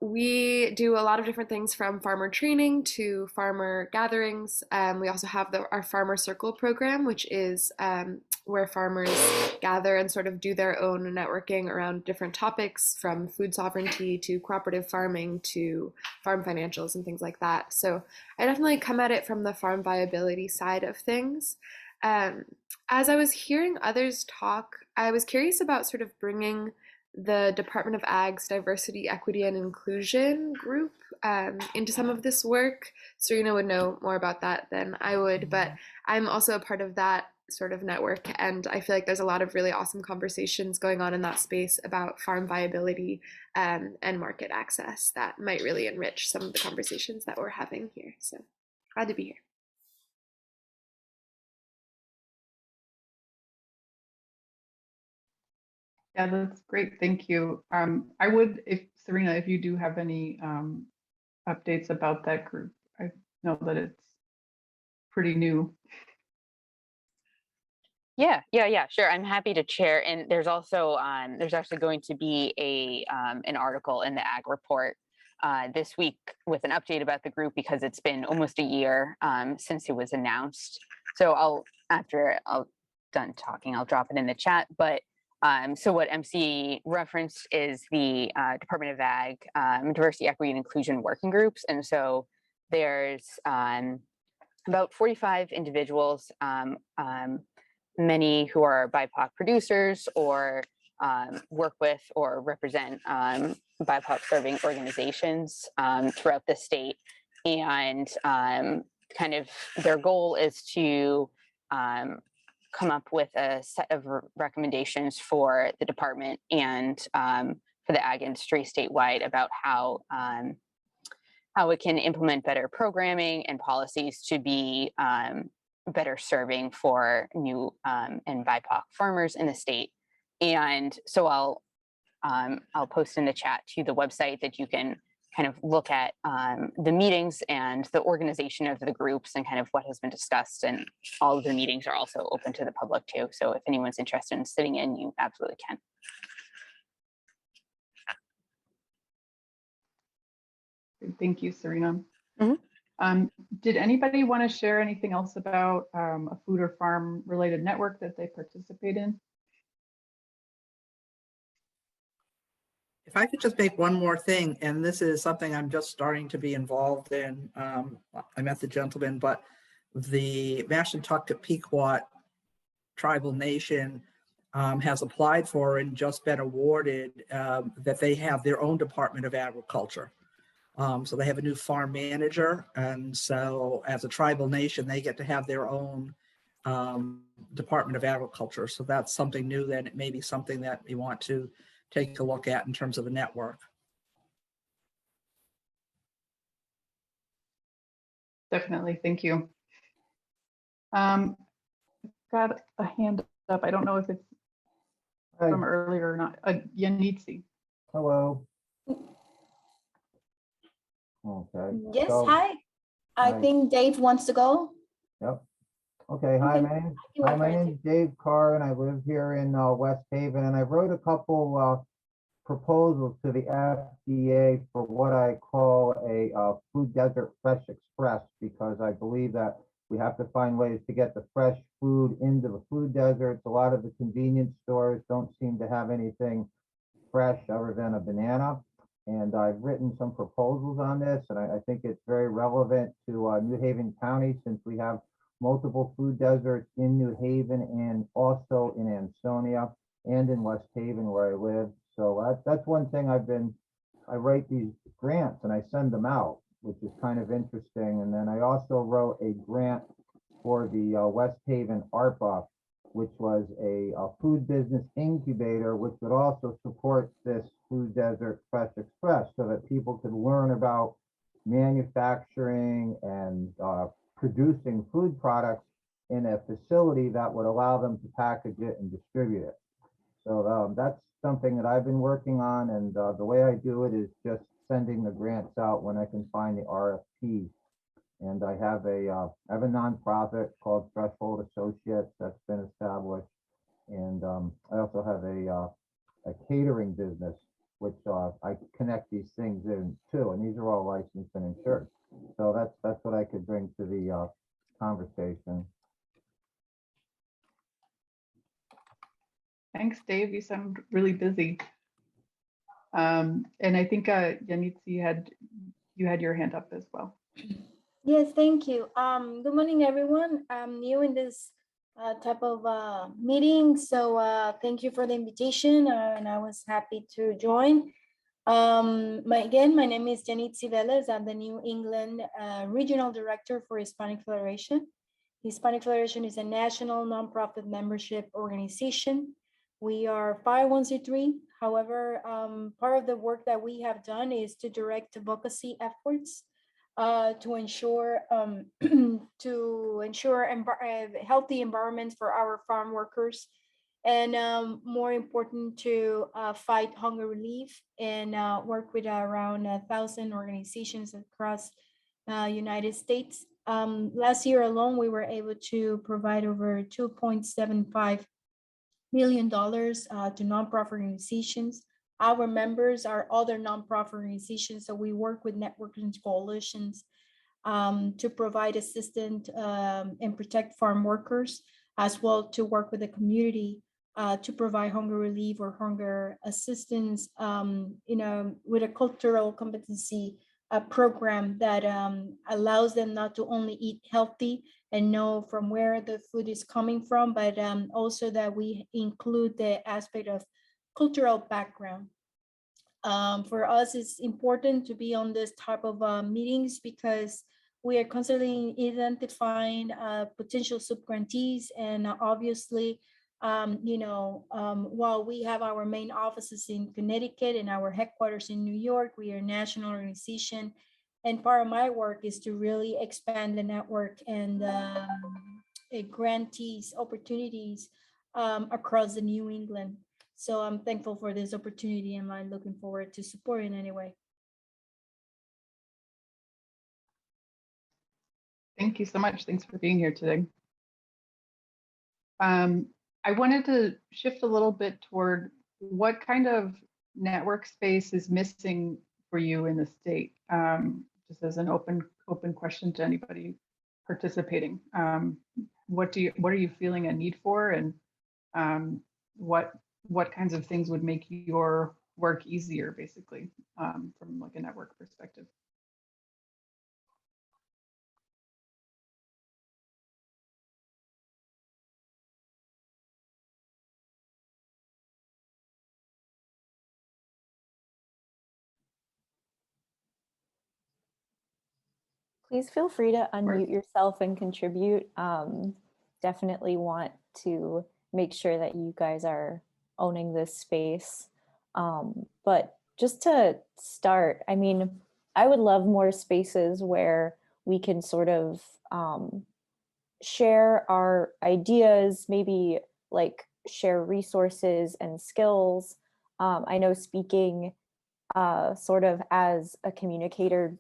we do a lot of different things from farmer training to farmer gatherings. We also have our Farmer Circle program, which is where farmers gather and sort of do their own networking around different topics, from food sovereignty to cooperative farming to farm financials and things like that. So I definitely come at it from the farm viability side of things. As I was hearing others talk, I was curious about sort of bringing the Department of Ag's Diversity, Equity, and Inclusion group into some of this work. Serena would know more about that than I would, but I'm also a part of that sort of network, and I feel like there's a lot of really awesome conversations going on in that space about farm viability and market access that might really enrich some of the conversations that we're having here. So glad to be here. Yeah, that's great. Thank you. I would, if Serena, if you do have any updates about that group, I know that it's pretty new. Yeah, sure. I'm happy to chair. And there's also there's actually going to be an article in the Ag Report this week with an update about the group, because it's been almost a year since it was announced. So after I'm done talking, I'll drop it in the chat. But so what MC referenced is the Department of Ag Diversity, Equity, and Inclusion working groups. And so there's about 45 individuals, many who are BIPOC producers or work with or represent BIPOC serving organizations throughout the state. And kind of their goal is to come up with a set of recommendations for the department and for the ag industry statewide about how it can implement better programming and policies to be better serving for new and BIPOC farmers in the state. And so I'll post in the chat to the website that you can kind of look at the meetings and the organization of the groups and kind of what has been discussed. And all of the meetings are also open to the public too. So if anyone's interested in sitting in, you absolutely can. Thank you, Serena. Mm-hmm. Did anybody want to share anything else about a food or farm related network that they participate in? If I could just make one more thing, and this is something I'm just starting to be involved in. I met the gentleman, but the Mashantucket Pequot tribal nation has applied for and just been awarded that they have their own Department of Agriculture. So they have a new farm manager. And so as a tribal nation, they get to have their own Department of Agriculture. So that's something new, that it may be something that we want to take a look at in terms of a network. Definitely, thank you. Got a hand up. I don't know if it's from earlier or not. Janitzy. Hello. Okay. Yes, so- hi. I Hi. think Dave wants to go. Yep. Okay, hi, Okay. my name's Dave Carr, and I live here in West Haven, and I wrote a couple proposals to the FDA for what I call a food desert fresh express, because I believe that we have to find ways to get the fresh food into the food deserts. A lot of the convenience stores don't seem to have anything fresh other than a banana. And I've written some proposals on this, and I think it's very relevant to New Haven County, since we have multiple food deserts in New Haven and also in Ansonia and in West Haven where I live. So that's one thing I write these grants and I send them out, which is kind of interesting. And then I also wrote a grant for the West Haven ARPA, which was a food business incubator, which would also support this food desert fresh express, so that people could learn about manufacturing and producing food products in a facility that would allow them to package it and distribute it. So that's something that I've been working on, and the way I do it is just sending the grants out when I can find the RFPs. And I have a nonprofit called Threshold Associates that's been established, and I also have a catering business which I connect these things in too, and these are all licensed and insured. So that's what I could bring to the conversation. Thanks, Dave. You sound really busy. And I think Janitzy, you had your hand up as well. Yes, thank you. Good morning, everyone. I'm new in this type of meeting, so thank you for the invitation, and I was happy to join. Again, my name is Janitzy Velas. I'm the New England Regional Director for Hispanic Federation. Hispanic Federation is a national nonprofit membership organization. We are 501c3. However, part of the work that we have done is to direct advocacy efforts to ensure healthy environments for our farm workers, and more important, to fight hunger relief and work with around 1,000 organizations across United States. Last year alone, we were able to provide over $2.75 million to nonprofit organizations. Our members are other nonprofit organizations, so we work with networks and coalitions to provide assistance and protect farm workers, as well to work with the community to provide hunger relief or hunger assistance with a cultural competency program that allows them not to only eat healthy and know from where the food is coming from, but also that we include the aspect of cultural background. For us, it's important to be on this type of meetings because we are constantly identifying potential subgrantees, and obviously, while we have our main offices in Connecticut and our headquarters in New York, we are a national organization, and part of my work is to really expand the network and grantees opportunities across the New England. So I'm thankful for this opportunity, and I'm looking forward to support in any way. Thank you so much. Thanks for being here today. I wanted to shift a little bit toward what kind of network space is missing for you in the state, just as an open question to anybody participating. What are you feeling a need for, and what kinds of things would make your work easier, basically, from like a network perspective? Please feel free to unmute yourself and contribute. Definitely want to make sure that you guys are owning this space. But just to start, I mean, I would love more spaces where we can sort of share our ideas, maybe like share resources and skills. I know speaking sort of as a communicator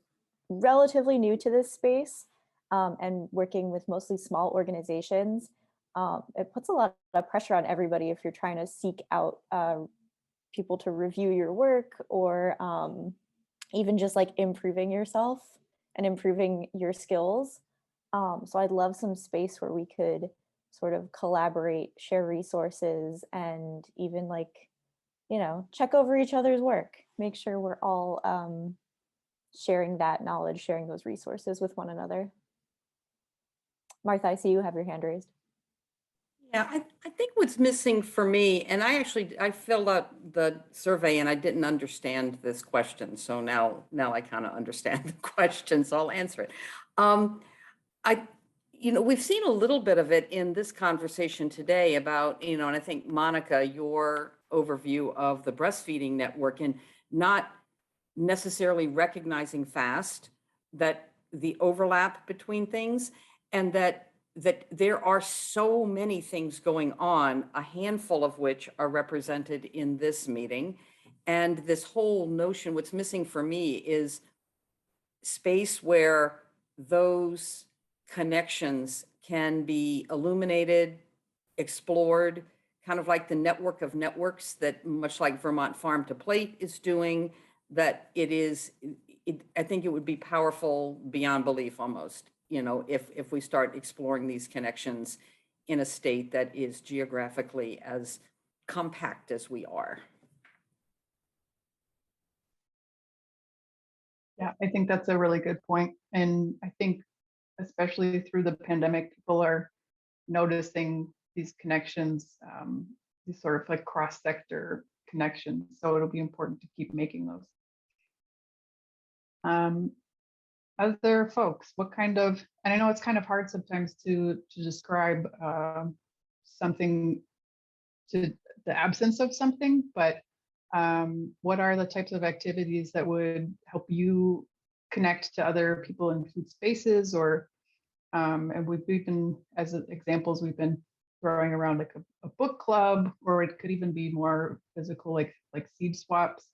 relatively new to this space and working with mostly small organizations, it puts a lot of pressure on everybody if you're trying to seek out people to review your work, or even just like improving yourself and improving your skills. So I'd love some space where we could sort of collaborate, share resources, and even like, you know, check over each other's work, make sure we're all sharing that knowledge, sharing those resources with one another. Martha, I see you have your hand raised. Yeah, I think what's missing for me, and I filled out the survey and I didn't understand this question. So now I kind of understand the question, so I'll answer it. We've seen a little bit of it in this conversation today about, and I think Monica, your overview of the breastfeeding network and not necessarily recognizing fast that the overlap between things, and that there are so many things going on, a handful of which are represented in this meeting. And this whole notion, what's missing for me is space where those connections can be illuminated, explored, kind of like the network of networks that, much like Vermont Farm to Plate is doing, that I think it would be powerful beyond belief almost, if we start exploring these connections in a state that is geographically as compact as we are. Yeah, I think that's a really good point. And I think especially through the pandemic, people are noticing these connections, these sort of like cross-sector connections. So it'll be important to keep making those. Other folks, what kind of, and I know it's kind of hard sometimes to describe something, to the absence of something, but what are the types of activities that would help you connect to other people in food spaces? Or and we've been, as examples, we've been throwing around like a book club, or it could even be more physical, like seed swaps.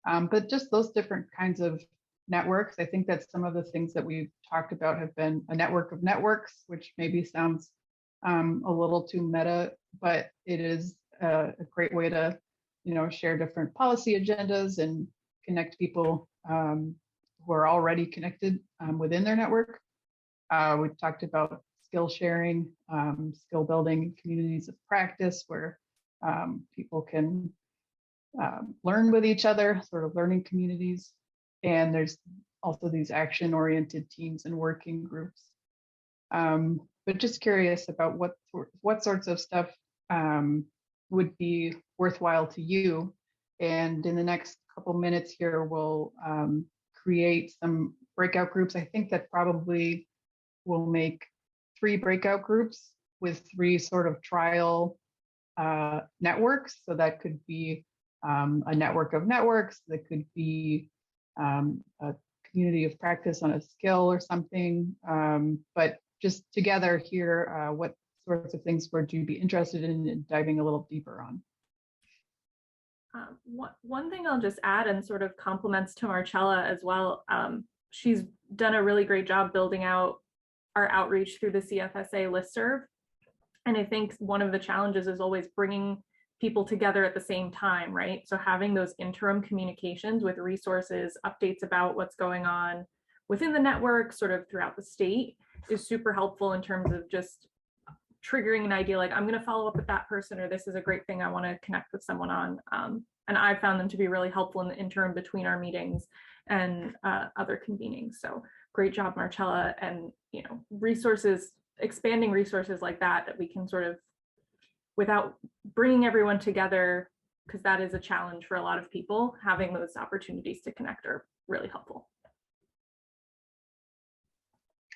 But just those different kinds of networks. I think that some of the things that we've talked about have been a network of networks, which maybe sounds a little too meta, but it is a great way to, share different policy agendas and connect people who are already connected within their network. We've talked about skill sharing, skill building, communities of practice where people can learn with each other, sort of learning communities. And there's also these action-oriented teams and working groups. But just curious about what sorts of stuff would be worthwhile to you. And in the next couple minutes here, we'll create some breakout groups. I think that probably will make 3 breakout groups with 3 sort of trial networks. So that could be a network of networks, that could be a community of practice on a skill or something. But just together here, what sorts of things would you be interested in diving a little deeper on? One thing I'll just add, and sort of compliments to Marcella as well, she's done a really great job building out our outreach through the CFSA listserv. And I think one of the challenges is always bringing people together at the same time, right? So having those interim communications with resources, updates about what's going on within the network, sort of throughout the state, is super helpful in terms of just triggering an idea like, I'm going to follow up with that person, or this is a great thing I want to connect with someone on. And I found them to be really helpful in the interim between our meetings and other convenings. So great job, Marcella. And, resources, expanding resources like that we can sort of, without bringing everyone together, because that is a challenge for a lot of people, having those opportunities to connect are really helpful.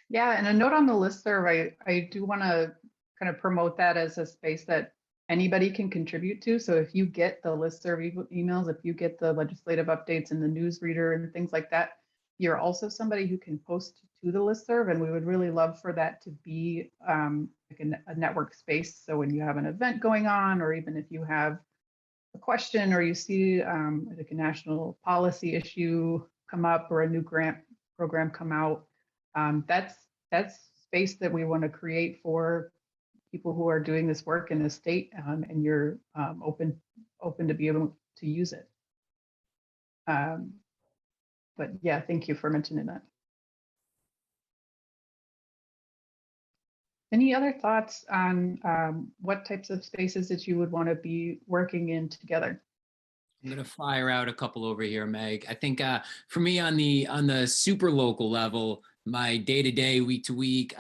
Yeah, and a note on the listserv, I do want to kind of promote that as a space that anybody can contribute to. So if you get the listserv emails, if you get the legislative updates and the newsreader and things like that, you're also somebody who can post to the listserv, and we would really love for that to be like a network space. So when you have an event going on, or even if you have a question, or you see like a national policy issue come up, or a new grant program come out, that's space that we want to create for people who are doing this work in the state, and you're open to be to use it. But yeah, thank you for mentioning that. Any other thoughts on what types of spaces that you would want to be working in together? I'm gonna fire out a couple over here, Meg. I think for me on the super local level, my day to day, week to week,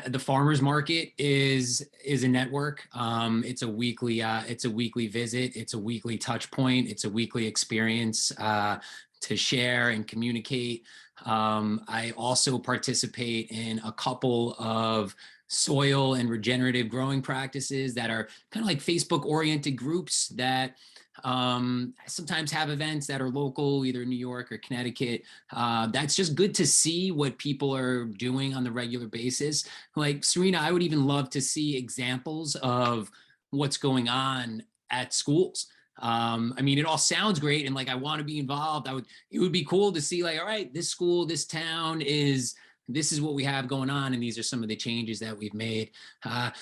the farmers market is a network. It's a weekly visit. It's a weekly touch point. It's a weekly experience to share and communicate. I also participate in a couple of soil and regenerative growing practices that are kind of like Facebook oriented groups that sometimes have events that are local, either New York or Connecticut. That's just good to see what people are doing on the regular basis. Like Serena, I would even love to see examples of what's going on at schools. I mean, it all sounds great, and like I want to be involved. It would be cool to see like, all right, this school, this town this is what we have going on, and these are some of the changes that we've made.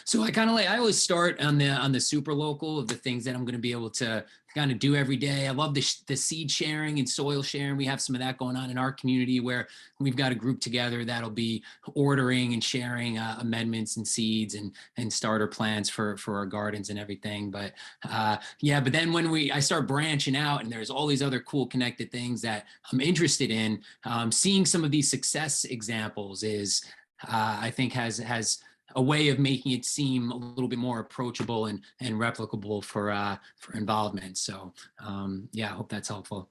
So I always start on the super local of the things that I'm going to be able to kind of do every day. I love the seed sharing and soil sharing. We have some of that going on in our community where we've got a group together that'll be ordering and sharing amendments and seeds and starter plants for our gardens and everything. But but then when I start branching out and there's all these other cool connected things that I'm interested in, seeing some of these success examples is I think has a way of making it seem a little bit more approachable and replicable for involvement. So I hope that's helpful.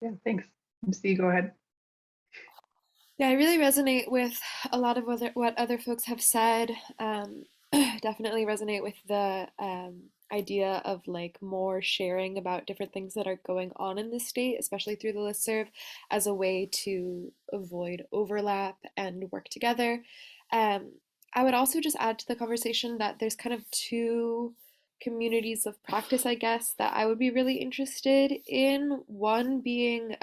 Yeah, thanks. MC, go ahead. Yeah, I really resonate with a lot of what other folks have said. Definitely resonate with the idea of like more sharing about different things that are going on in the state, especially through the listserv, as a way to avoid overlap and work together. I would also just add to the conversation that there's kind of two communities of practice, I guess, that I would be really interested in. One being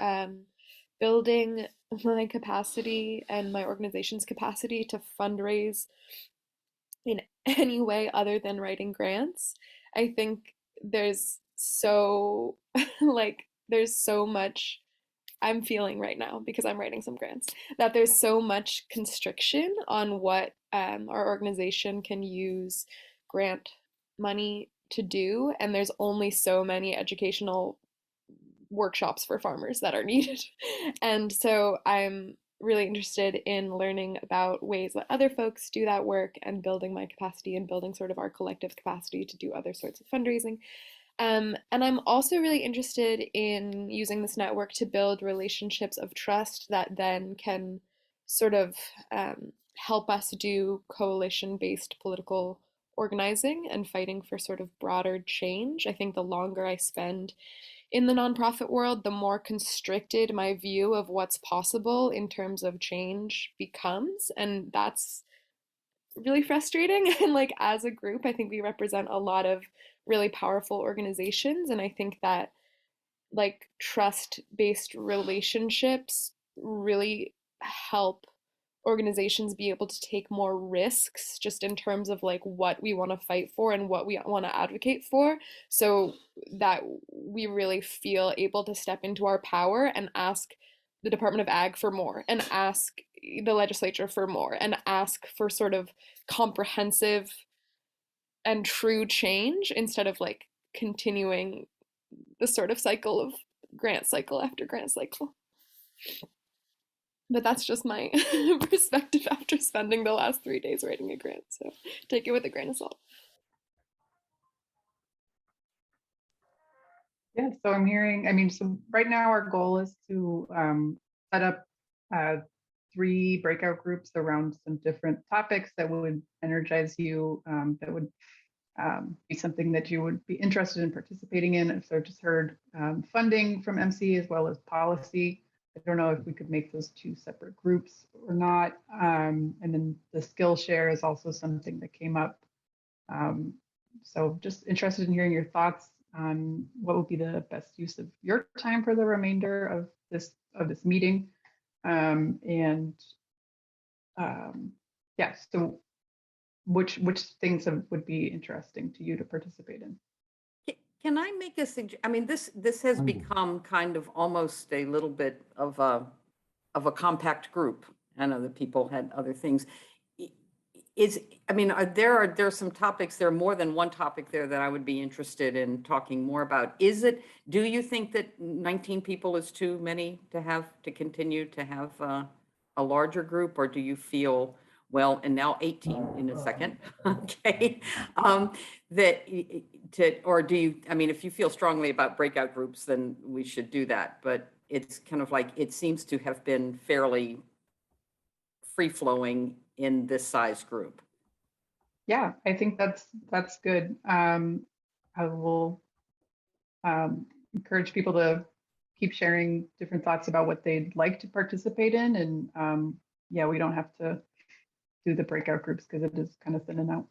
building my capacity and my organization's capacity to fundraise in any way other than writing grants. I think there's so there's so much I'm feeling right now because I'm writing some grants, that there's so much constriction on what our organization can use grant money to do, and there's only so many educational workshops for farmers that are needed. And so I'm really interested in learning about ways that other folks do that work and building my capacity and building sort of our collective capacity to do other sorts of fundraising. And I'm also really interested in using this network to build relationships of trust that then can sort of help us do coalition-based political organizing and fighting for sort of broader change. I think the longer I spend in the nonprofit world, the more constricted my view of what's possible in terms of change becomes. And that's really frustrating. And like as a group, I think we represent a lot of really powerful organizations. And I think that like trust-based relationships really help organizations be able to take more risks just in terms of like what we want to fight for and what we want to advocate for, so that we really feel able to step into our power and ask the Department of Ag for more and ask the legislature for more and ask for sort of comprehensive and true change instead of like continuing the sort of cycle of grant cycle after grant cycle. But that's just my perspective after spending the last 3 days writing a grant. So take it with a grain of salt. Yeah, so I'm hearing, I mean, so right now our goal is to set up 3 breakout groups around some different topics that would energize you, that would be something that you would be interested in participating in. So I just heard funding from MC as well as policy. I don't know if we could make those 2 separate groups or not. And then the skill share is also something that came up. So just interested in hearing your thoughts on what would be the best use of your time for the remainder of this meeting. So which things would be interesting to you to participate in. Can I make a suggestion? I mean, this has become kind of almost a little bit of a compact group. I know that people had other things. I mean, there are some topics, there are more than one topic there that I would be interested in talking more about. Do you think that 19 people is too many to continue to have a larger group, or do you feel, well, and now 18 in a second, okay, or do you, I mean, if you feel strongly about breakout groups, then we should do that, but it's kind of like, it seems to have been fairly free-flowing in this size group. Yeah, I think that's good. I will encourage people to keep sharing different thoughts about what they'd like to participate in. And yeah, we don't have to do the breakout groups because it is kind of thinning out.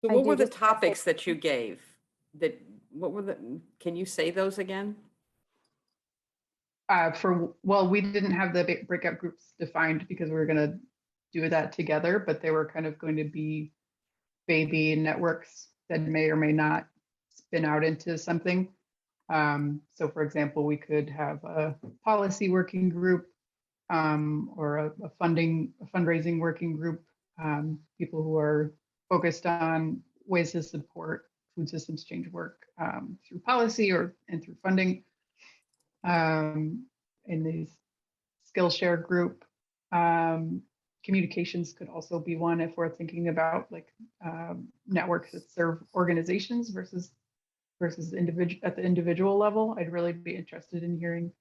So what were the topics that you gave? Can you say those again? Well, we didn't have the breakout groups defined because we were going to do that together, but they were kind of going to be baby networks that may or may not spin out into something. So for example, we could have a policy working group or a fundraising working group, people who are focused on ways to support food systems change work through policy and through funding. In the Skillshare group, communications could also be one if we're thinking about like networks that serve organizations versus individual at the individual level. I'd really be interested in hearing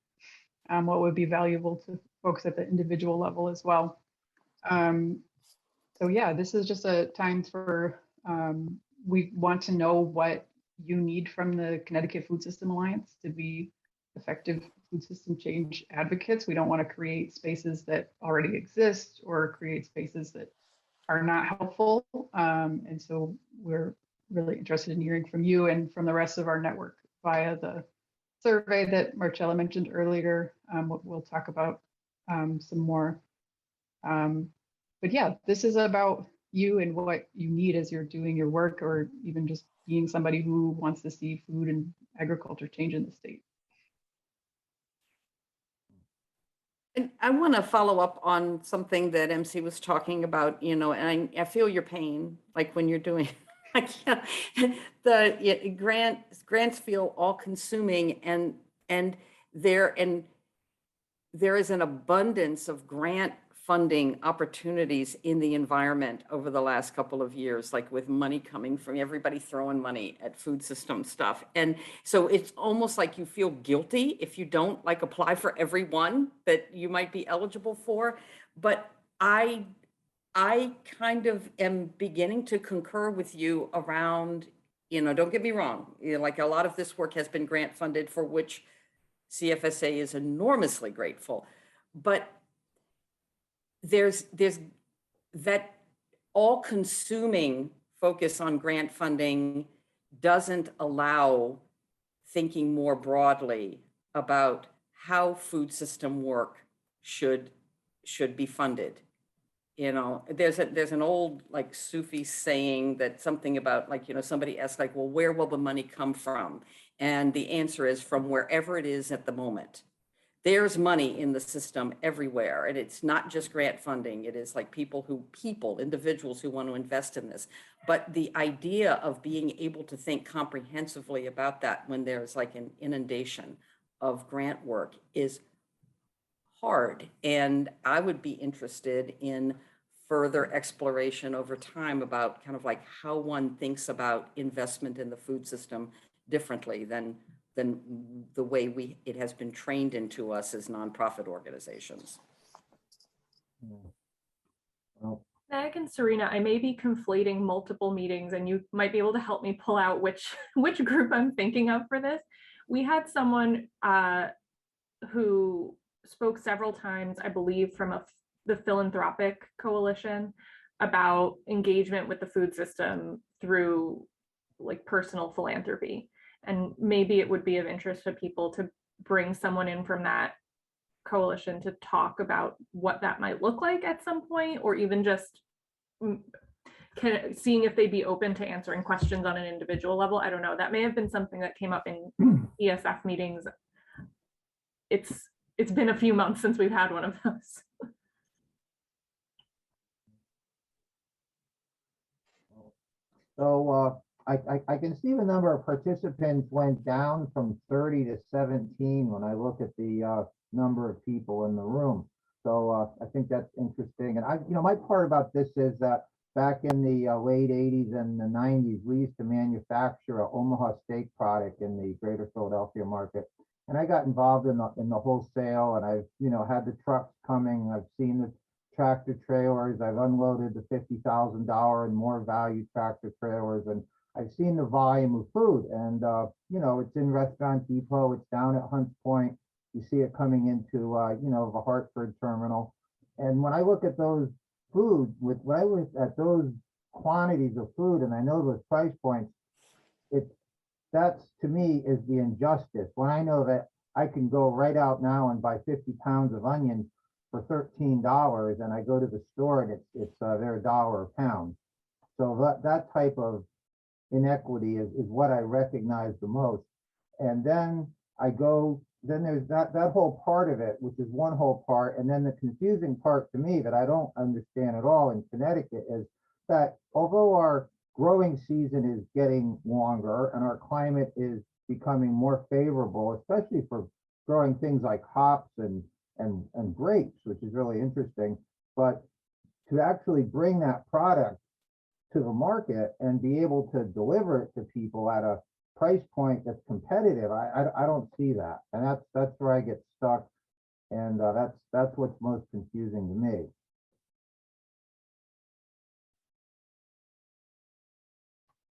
what would be valuable to folks at the individual level as well. So yeah, this is just a time for, we want to know what you need from the Connecticut Food System Alliance to be effective food system change advocates. We don't want to create spaces that already exist or create spaces that are not helpful. And so we're really interested in hearing from you and from the rest of our network via the survey that Marcella mentioned earlier. We'll talk about some more. But yeah, this is about you and what you need as you're doing your work, or even just being somebody who wants to see food and agriculture change in the state. And I want to follow up on something that MC was talking about, and I feel your pain, like when you're doing, like, grants feel all consuming, and there is an abundance of grant funding opportunities in the environment over the last couple of years, like with money coming from everybody throwing money at food system stuff. And so it's almost like you feel guilty if you don't like apply for every one that you might be eligible for. But I kind of am beginning to concur with you around, don't get me wrong, like a lot of this work has been grant funded, for which CFSA is enormously grateful. But there's that all-consuming focus on grant funding doesn't allow thinking more broadly about how food system work should be funded. There's an old like Sufi saying that something about like, somebody asked like, well, where will the money come from? And the answer is from wherever it is at the moment. There's money in the system everywhere, and it's not just grant funding. It is like individuals who want to invest in this. But the idea of being able to think comprehensively about that when there's like an inundation of grant work is hard. And I would be interested in further exploration over time about kind of like how one thinks about investment in the food system differently than the way it has been trained into us as nonprofit organizations. Well, Meg and Serena, I may be conflating multiple meetings, and you might be able to help me pull out which group I'm thinking of for this. We had someone who spoke several times, I believe, from the philanthropic coalition about engagement with the food system through like personal philanthropy. And maybe it would be of interest to people to bring someone in from that coalition to talk about what that might look like at some point, or even just seeing if they'd be open to answering questions on an individual level. I don't know. That may have been something that came up in ESF meetings. It's been a few months since we've had one of those. So I can see the number of participants went down from 30 to 17 when I look at the number of people in the room. So I think that's interesting. And my part about this is that back in the late 80s and the 90s, we used to manufacture a Omaha steak product in the greater Philadelphia market. And I got involved in the wholesale, and I've, had the trucks coming. I've seen the tractor trailers. I've unloaded the $50,000 and more value tractor trailers, and I've seen the volume of food. And it's in Restaurant Depot. It's down at Hunts Point. You see it coming into the Hartford terminal. And when I look at those food, when I look at those quantities of food, and I know those price points, that's to me is the injustice. When I know that I can go right out now and buy 50 pounds of onions for $13, and I go to the store and they're $1 a pound. So that type of inequity is what I recognize the most. And then there's that whole part of it, which is one whole part. And then the confusing part to me that I don't understand at all in Connecticut is that although our growing season is getting longer and our climate is becoming more favorable, especially for growing things like hops and grapes, which is really interesting. But to actually bring that product to the market and be able to deliver it to people at a price point that's competitive, I don't see that. And that's where I get stuck. And that's what's most confusing to me.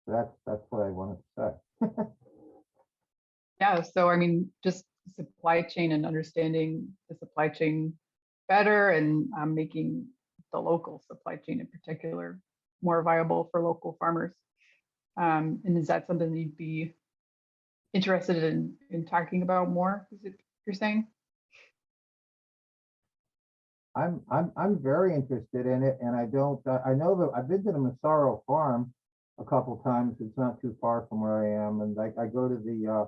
That's what I wanted to say. Yeah, so I mean, just supply chain and understanding the supply chain better, and making the local supply chain in particular more viable for local farmers. And is that something that you'd be interested in talking about more? Is it you're saying? I'm very interested in it, and I know that I've been to the Massaro farm a couple times. It's not too far from where I am, and I go to the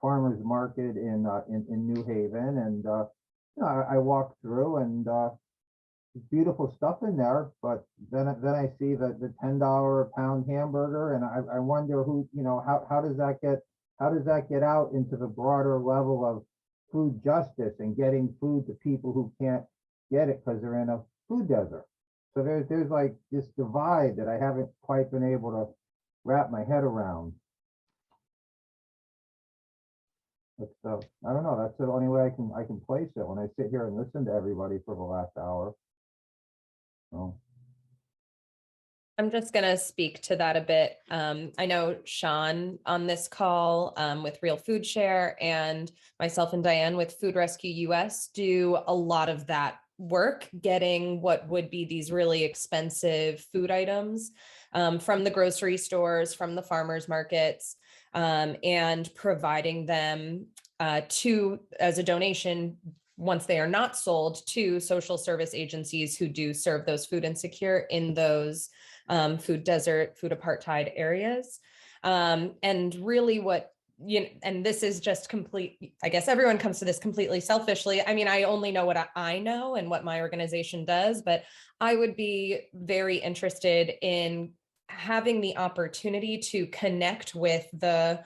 farmers market in New Haven, and I walk through, and there's beautiful stuff in there. But then I see the $10 a pound hamburger, and I wonder how does that get out into the broader level of food justice and getting food to people who can't get it because they're in a food desert. So there's like this divide that I haven't quite been able to wrap my head around. But I don't know. That's the only way I can place it when I sit here and listen to everybody for the last hour. So. I'm just going to speak to that a bit. I know Sean on this call with Real Food Share, and myself and Diane with Food Rescue US do a lot of that work, getting what would be these really expensive food items from the grocery stores, from the farmers markets, and providing them as a donation once they are not sold to social service agencies who do serve those food insecure in those food desert, food apartheid areas. And really and this is just complete, I guess everyone comes to this completely selfishly. I mean, I only know what I know and what my organization does, but I would be very interested in having the opportunity to connect with the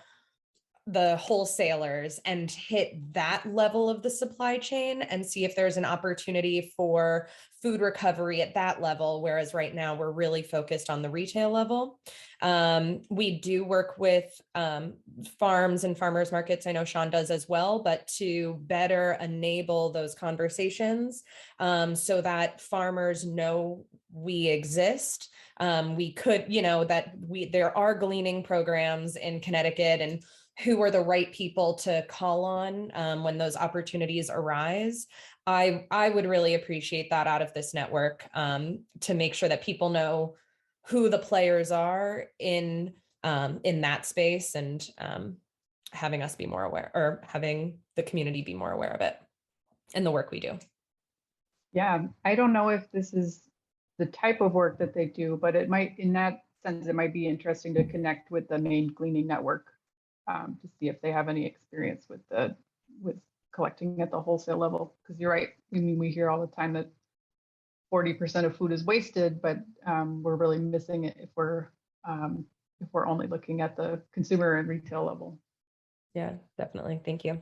wholesalers and hit that level of the supply chain and see if there's an opportunity for food recovery at that level. Whereas right now we're really focused on the retail level. We do work with farms and farmers markets. I know Sean does as well, but to better enable those conversations so that farmers know we exist. We could, there are gleaning programs in Connecticut, and who are the right people to call on when those opportunities arise. I would really appreciate that out of this network to make sure that people know who the players are in that space, and having us be more aware, or having the community be more aware of it. in the work we do. Yeah, I don't know if this is the type of work that they do, but it might, in that sense, it might be interesting to connect with the main gleaning network to see if they have any experience with collecting at the wholesale level. Because you're right, I mean, we hear all the time that 40% of food is wasted, but we're really missing it if we're only looking at the consumer and retail level. Yeah, definitely. Thank you.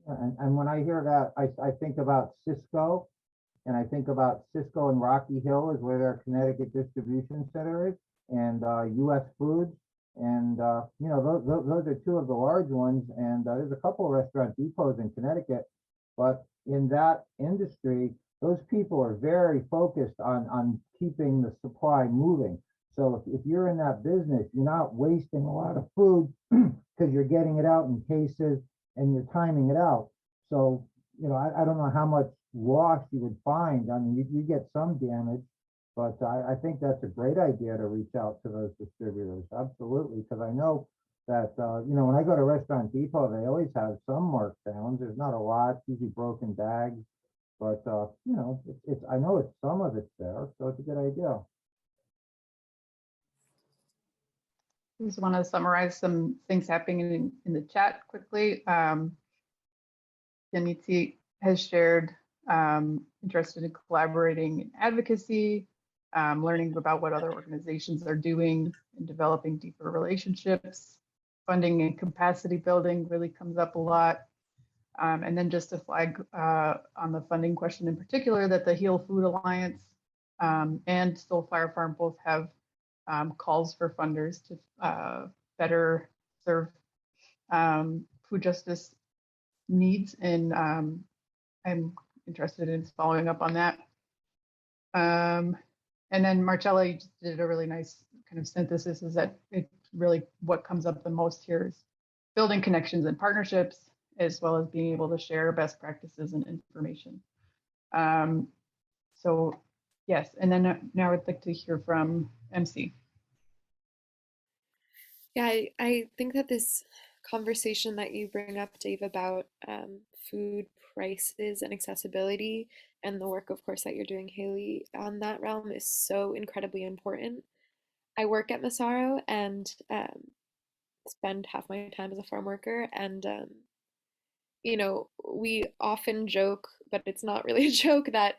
And when I hear that, I think about Cisco, and I think about Cisco and Rocky Hill is where their Connecticut distribution center is, and US Foods. And, you know, those are two of the large ones. And there's a couple of restaurant depots in Connecticut, but in that industry, those people are very focused on keeping the supply moving. So if you're in that business, you're not wasting a lot of food because you're getting it out in cases and you're timing it out. So, you know, I don't know how much loss you would find. I mean, you get some damage, but I think that's a great idea to reach out to those distributors. Absolutely. Because I know that, you know, when I go to Restaurant Depot, they always have some markdowns. There's not a lot, usually broken bags, but, you know, I know it's some of it's there. So it's a good idea. I just want to summarize some things happening in the chat quickly. Janitzy has shared interested in collaborating in advocacy, learning about what other organizations are doing and developing deeper relationships. Funding and capacity building really comes up a lot. And then just to flag on the funding question in particular, that the Heal Food Alliance and Soul Fire Farm both have calls for funders to better serve food justice needs, and I'm interested in following up on that. And then Marcella, you just did a really nice kind of synthesis, is that it really what comes up the most here is building connections and partnerships, as well as being able to share best practices and information. So yes, and then now I'd like to hear from MC. Yeah, I think that this conversation that you bring up, Dave, about food prices and accessibility, and the work, of course, that you're doing, Haley, on that realm is so incredibly important. I work at Massaro and spend half my time as a farm worker, and you know, we often joke, but it's not really a joke, that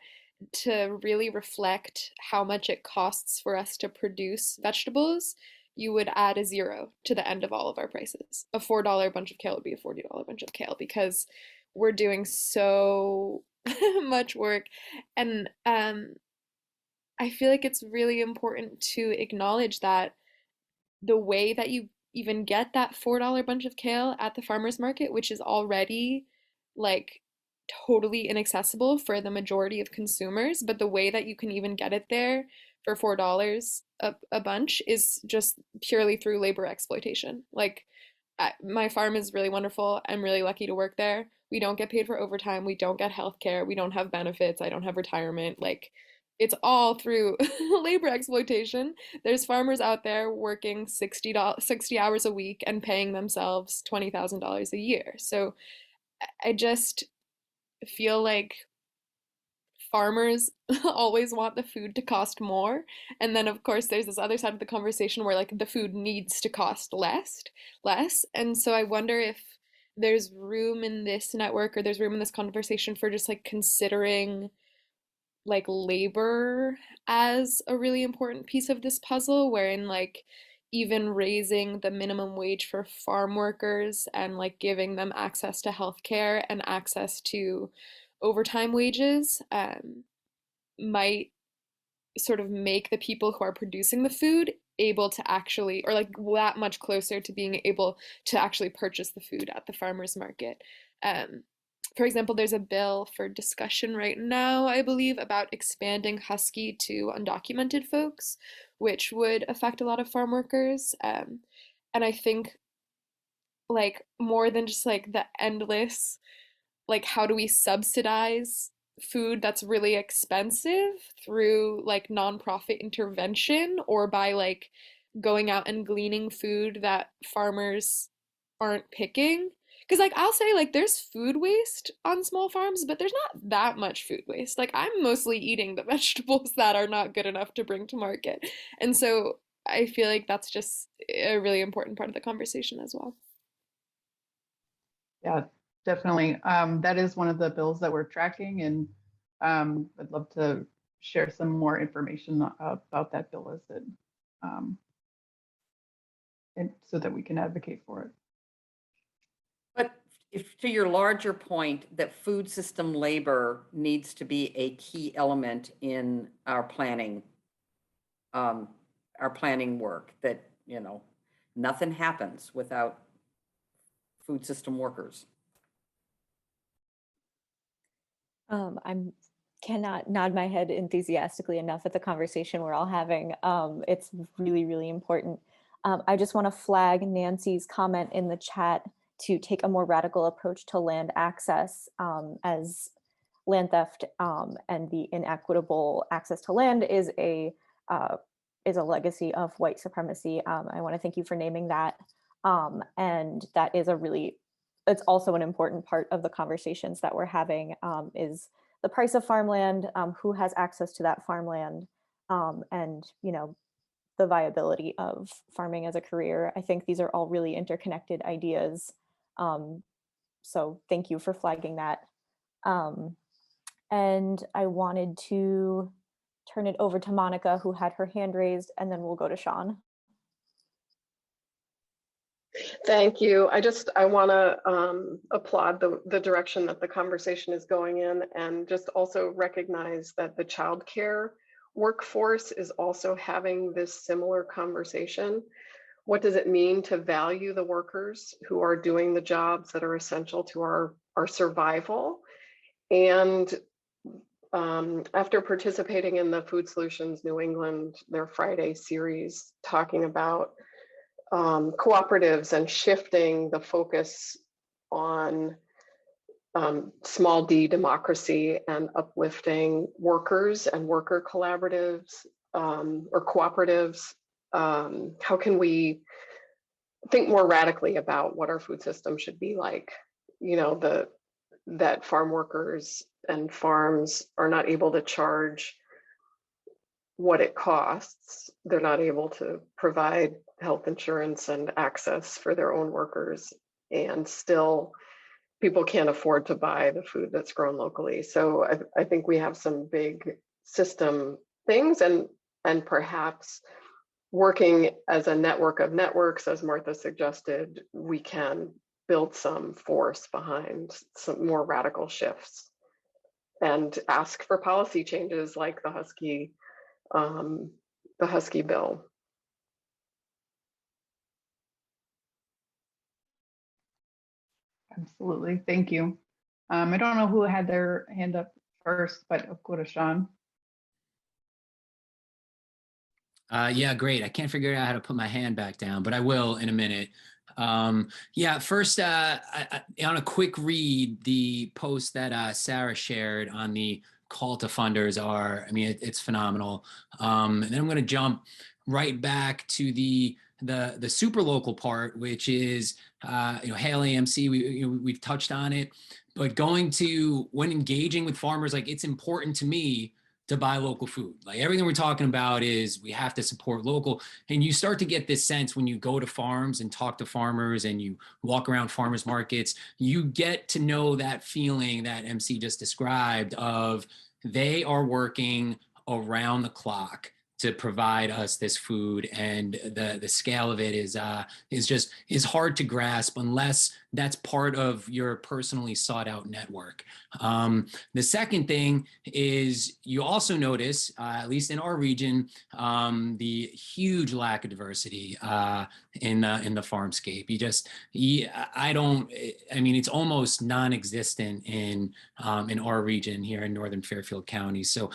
to really reflect how much it costs for us to produce vegetables, you would add a zero to the end of all of our prices. A $4 bunch of kale would be a $40 bunch of kale, because we're doing so much work. And I feel like it's really important to acknowledge that the way that you even get that $4 bunch of kale at the farmer's market, which is already like totally inaccessible for the majority of consumers, but the way that you can even get it there for $4 a bunch is just purely through labor exploitation. Like, my farm is really wonderful. I'm really lucky to work there. We don't get paid for overtime. We don't get health care. We don't have benefits. I don't have retirement. Like, it's all through labor exploitation. There's farmers out there working 60 hours a week and paying themselves $20,000 a year. So I just feel like farmers always want the food to cost more. And then of course there's this other side of the conversation where like the food needs to cost less. And so I wonder if there's room in this network, or there's room in this conversation for just like considering like labor as a really important piece of this puzzle, wherein like even raising the minimum wage for farm workers and like giving them access to healthcare and access to overtime wages might sort of make the people who are producing the food able to actually, or like that much closer to being able to actually purchase the food at the farmer's market. For example, there's a bill for discussion right now, I believe, about expanding Husky to undocumented folks, which would affect a lot of farm workers. And I think like more than just like the endless, like how do we subsidize food that's really expensive through like nonprofit intervention, or by like going out and gleaning food that farmers aren't picking. Because like I'll say like there's food waste on small farms, but there's not that much food waste. Like I'm mostly eating the vegetables that are not good enough to bring to market. And so I feel like that's just a really important part of the conversation as well. Yeah, definitely. That is one of the bills that we're tracking, and I'd love to share some more information about that bill as it, and so that we can advocate for it. But if to your larger point that food system labor needs to be a key element in our planning work, that, you know, nothing happens without food system workers. I'm cannot nod my head enthusiastically enough at the conversation we're all having. It's really, really important. I just want to flag Nancy's comment in the chat to take a more radical approach to land access, as land theft and the inequitable access to land is a legacy of white supremacy. I want to thank you for naming that. And that is it's also an important part of the conversations that we're having, is the price of farmland, who has access to that farmland, and, you know, the viability of farming as a career. I think these are all really interconnected ideas. So thank you for flagging that. And I wanted to turn it over to Monica, who had her hand raised, and then we'll go to Sean. Thank you. I want to applaud the direction that the conversation is going in, and just also recognize that the childcare workforce is also having this similar conversation. What does it mean to value the workers who are doing the jobs that are essential to our survival? And after participating in the Food Solutions New England, their Friday series, talking about cooperatives and shifting the focus on small d democracy and uplifting workers and worker collaboratives or cooperatives, how can we think more radically about what our food system should be like? You know, that farm workers and farms are not able to charge what it costs. They're not able to provide health insurance and access for their own workers, and still people can't afford to buy the food that's grown locally. So I think we have some big system things, and perhaps working as a network of networks, as Martha suggested, we can build some force behind some more radical shifts and ask for policy changes like the Husky bill. Absolutely, thank you. I don't know who had their hand up first, but I'll go to Sean. Yeah, great. I can't figure out how to put my hand back down, but I will in a minute. Yeah, first, on a quick read, the post that Sarah shared on the call to funders I mean, it's phenomenal. And then I'm going to jump right back to the super local part, which is, Hail AMC, we've touched on it, but when engaging with farmers, like, it's important to me to buy local food. Like, everything we're talking about is we have to support local. And you start to get this sense when you go to farms and talk to farmers and you walk around farmers markets, you get to know that feeling that MC just described of they are working around the clock to provide us this food, and the scale of it is hard to grasp unless that's part of your personally sought out network. The second thing is you also notice, at least in our region, the huge lack of diversity in the farmscape. I mean, it's almost non-existent in our region here in northern Fairfield County. So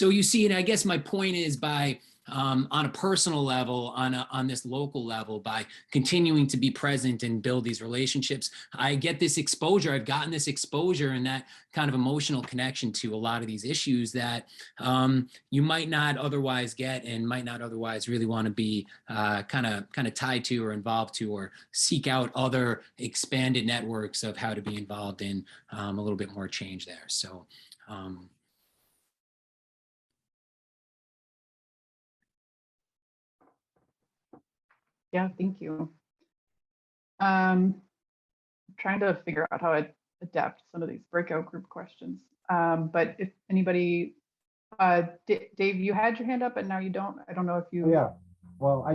you see, and I guess my point is by on a personal level, on this local level, by continuing to be present and build these relationships, I get this exposure. I've gotten this exposure and that kind of emotional connection to a lot of these issues that you might not otherwise get and might not otherwise really want to be kind of tied to or involved to, or seek out other expanded networks of how to be involved in a little bit more change there. So yeah, thank you. Trying to figure out how I adapt some of these breakout group questions. But if anybody, Dave, you had your hand up and now you don't. I don't know if you. Yeah. Well, I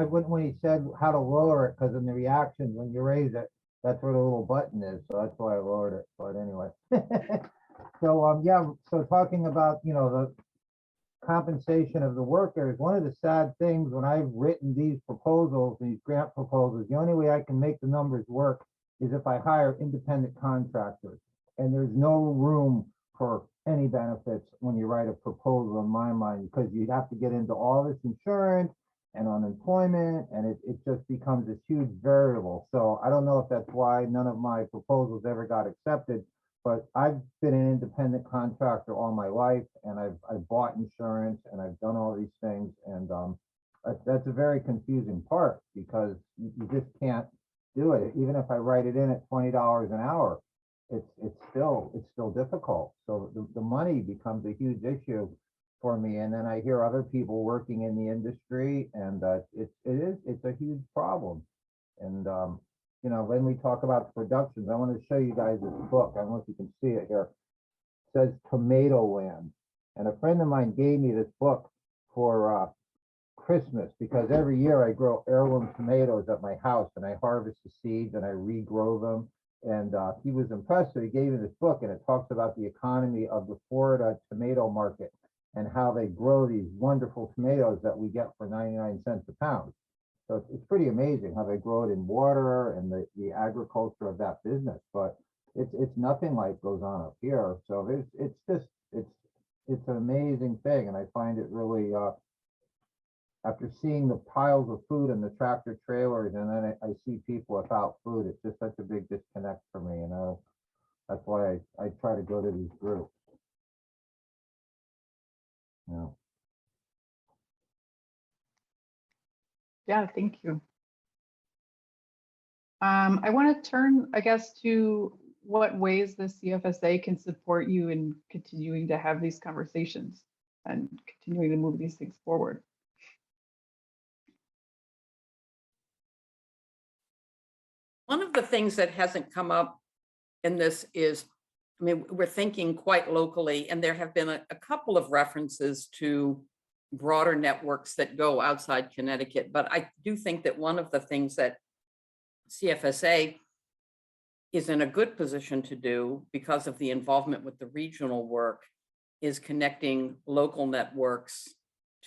wouldn't, when he said how to lower it, because in the reaction, when you raise it, that's where the little button is. So that's why I lowered it. But anyway. So, yeah, so talking about, you know, the compensation of the workers, one of the sad things when I've written these proposals, these grant proposals, the only way I can make the numbers work is if I hire independent contractors. And there's no room for any benefits when you write a proposal in my mind, because you'd have to get into all this insurance and unemployment, and it just becomes this huge variable. So I don't know if that's why none of my proposals ever got accepted, but I've been an independent contractor all my life, and I've bought insurance and I've done all these things. And that's a very confusing part, because you just can't do it. Even if I write it in at $20 an hour, it's still difficult. So the money becomes a huge issue for me. And then I hear other people working in the industry, and it's a huge problem. And you know, when we talk about productions, I want to show you guys this book. I don't know if you can see it here. It says Tomato Land. And a friend of mine gave me this book for Christmas, because every year I grow heirloom tomatoes at my house, and I harvest the seeds and I regrow them. And he was impressed, so he gave me this book, and it talks about the economy of the Florida tomato market and how they grow these wonderful tomatoes that we get for 99 cents a pound. So it's pretty amazing how they grow it in water and the agriculture of that business. But it's nothing like goes on up here. So it's an amazing thing, and I find it really after seeing the piles of food in the tractor trailers, and then I see people without food, it's just such a big disconnect for me. You know, that's why I try to go to these groups. Yeah. Yeah, thank you. I want to turn, I guess, to what ways the CFSA can support you in continuing to have these conversations and continuing to move these things forward. One of the things that hasn't come up in this is, I mean, we're thinking quite locally, and there have been a couple of references to broader networks that go outside Connecticut. But I do think that one of the things that CFSA is in a good position to do, because of the involvement with the regional work, is connecting local networks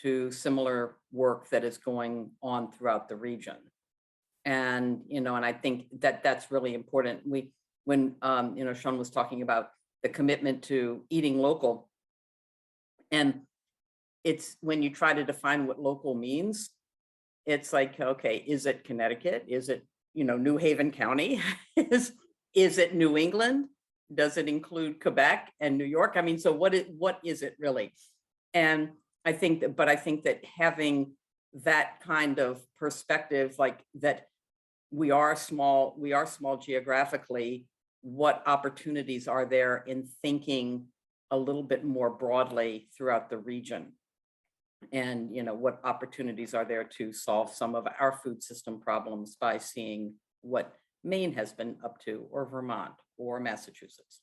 to similar work that is going on throughout the region. And, you know, and I think that that's really important. When you know, Sean was talking about the commitment to eating local, and it's when you try to define what local means, it's like, okay, is it Connecticut? Is it, you know, New Haven County? is it New England? Does it include Quebec and New York? I mean, so what is it really? And I think that having that kind of perspective, like that we are small geographically, what opportunities are there in thinking a little bit more broadly throughout the region? And, you know, what opportunities are there to solve some of our food system problems by seeing what Maine has been up to, or Vermont, or Massachusetts?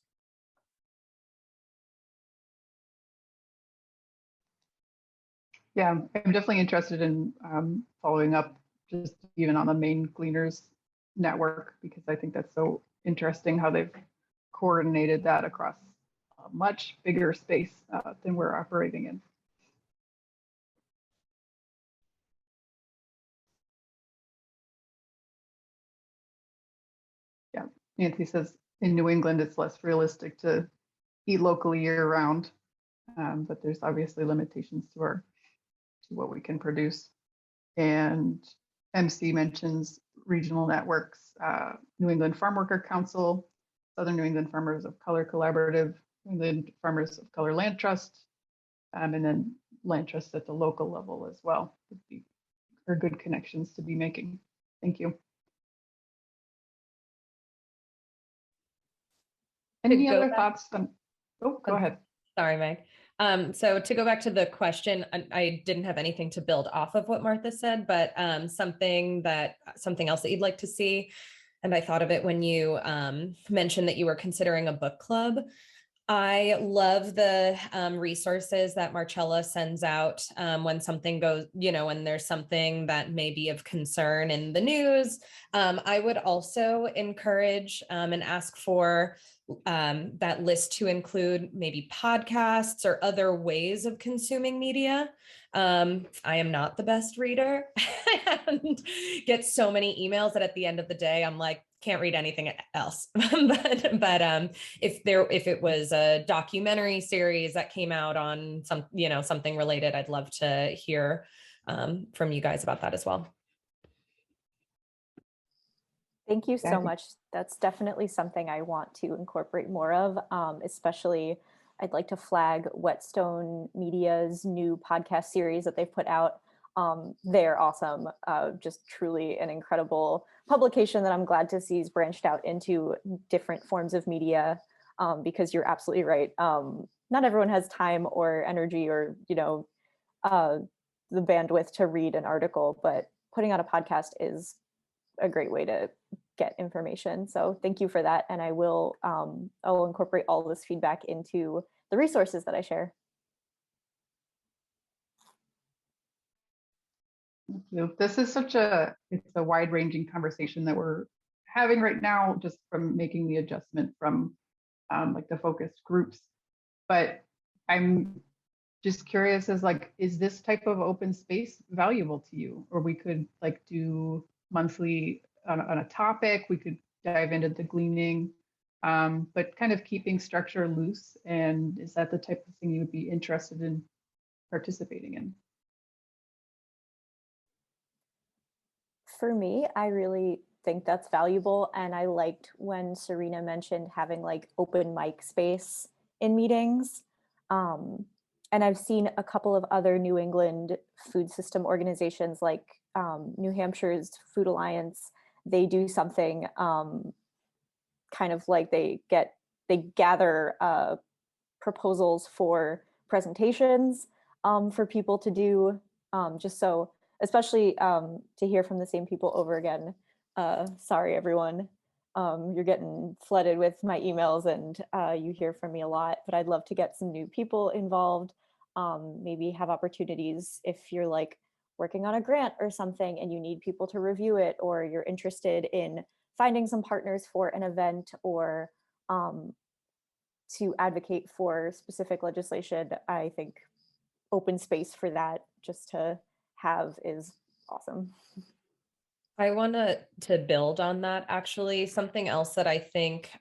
Yeah, I'm definitely interested in following up just even on the Maine Cleaners Network, because I think that's so interesting how they've coordinated that across a much bigger space than we're operating in. Yeah, Nancy says in New England, it's less realistic to eat locally year round, but there's obviously limitations to to what we can produce. And MC mentions regional networks, New England Farm Worker Council, Southern New England Farmers of Color Collaborative, New England Farmers of Color Land Trust, and then land trusts at the local level as well. Are good connections to be making. Thank you. Any other thoughts? Oh, go ahead. Sorry, Meg. So to go back to the question, I didn't have anything to build off of what Martha said, but something else that you'd like to see. And I thought of it when you mentioned that you were considering a book club. I love the resources that Marcella sends out when something goes, when there's something that may be of concern in the news. I would also encourage and ask for that list to include maybe podcasts or other ways of consuming media. I am not the best reader and get so many emails that at the end of the day, I'm like, can't read anything else. but if it was a documentary series that came out on something related, I'd love to hear from you guys about that as well. Thank you so much. That's definitely something I want to incorporate more of, especially I'd like to flag Whetstone Media's new podcast series that they've put out. They're awesome, just truly an incredible publication that I'm glad to see is branched out into different forms of media, because you're absolutely right. Not everyone has time or energy or, the bandwidth to read an article, but putting out a podcast is a great way to get information. So thank you for that. And I will incorporate all of this feedback into the resources that I share. Thank you. This is it's a wide-ranging conversation that we're having right now, just from making the adjustment from like the focused groups. But I'm just curious is this type of open space valuable to you? Or we could do monthly on a topic, we could dive into the gleaning, but kind of keeping structure loose. And is that the type of thing you would be interested in participating in? For me, I really think that's valuable. And I liked when Serena mentioned having open mic space in meetings. And I've seen a couple of other New England food system organizations like New Hampshire's Food Alliance. They do something kind of like they gather proposals for presentations for people to do, just so, especially to hear from the same people over again. Sorry, everyone. You're getting flooded with my emails and you hear from me a lot, but I'd love to get some new people involved. Maybe have opportunities if you're working on a grant or something and you need people to review it, or you're interested in finding some partners for an event, or to advocate for specific legislation. I think open space for that just to have is awesome. I want to build on that, actually. Something else that I think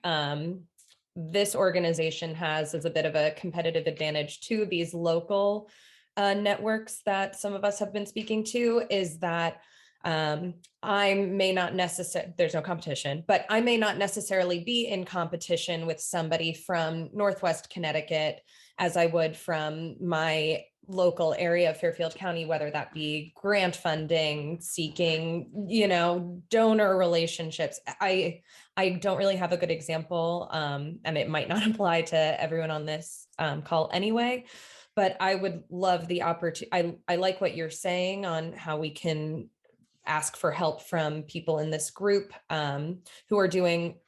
this organization has as a bit of a competitive advantage to these local networks that some of us have been speaking to is that I may not necessarily, there's no competition, but I may not necessarily be in competition with somebody from Northwest Connecticut as I would from my local area of Fairfield County, whether that be grant funding, seeking, donor relationships. I don't really have a good example, and it might not apply to everyone on this call anyway, but I would love the opportunity. I like what you're saying on how we can ask for help from people in this group who are doing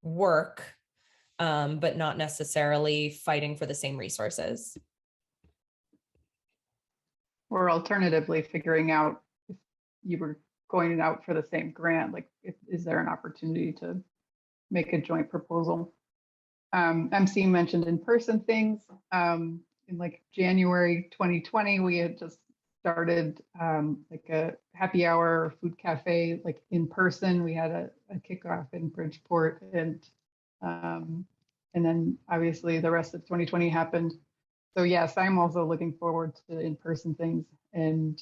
work, but not necessarily fighting for the same resources. Or alternatively, figuring out if you were going out for the same grant, is there an opportunity to make a joint proposal? MC mentioned in-person things. In January 2020, we had just started a happy hour food cafe, in person. We had a kickoff in Bridgeport, and then obviously the rest of 2020 happened. So yes, I'm also looking forward to in-person things and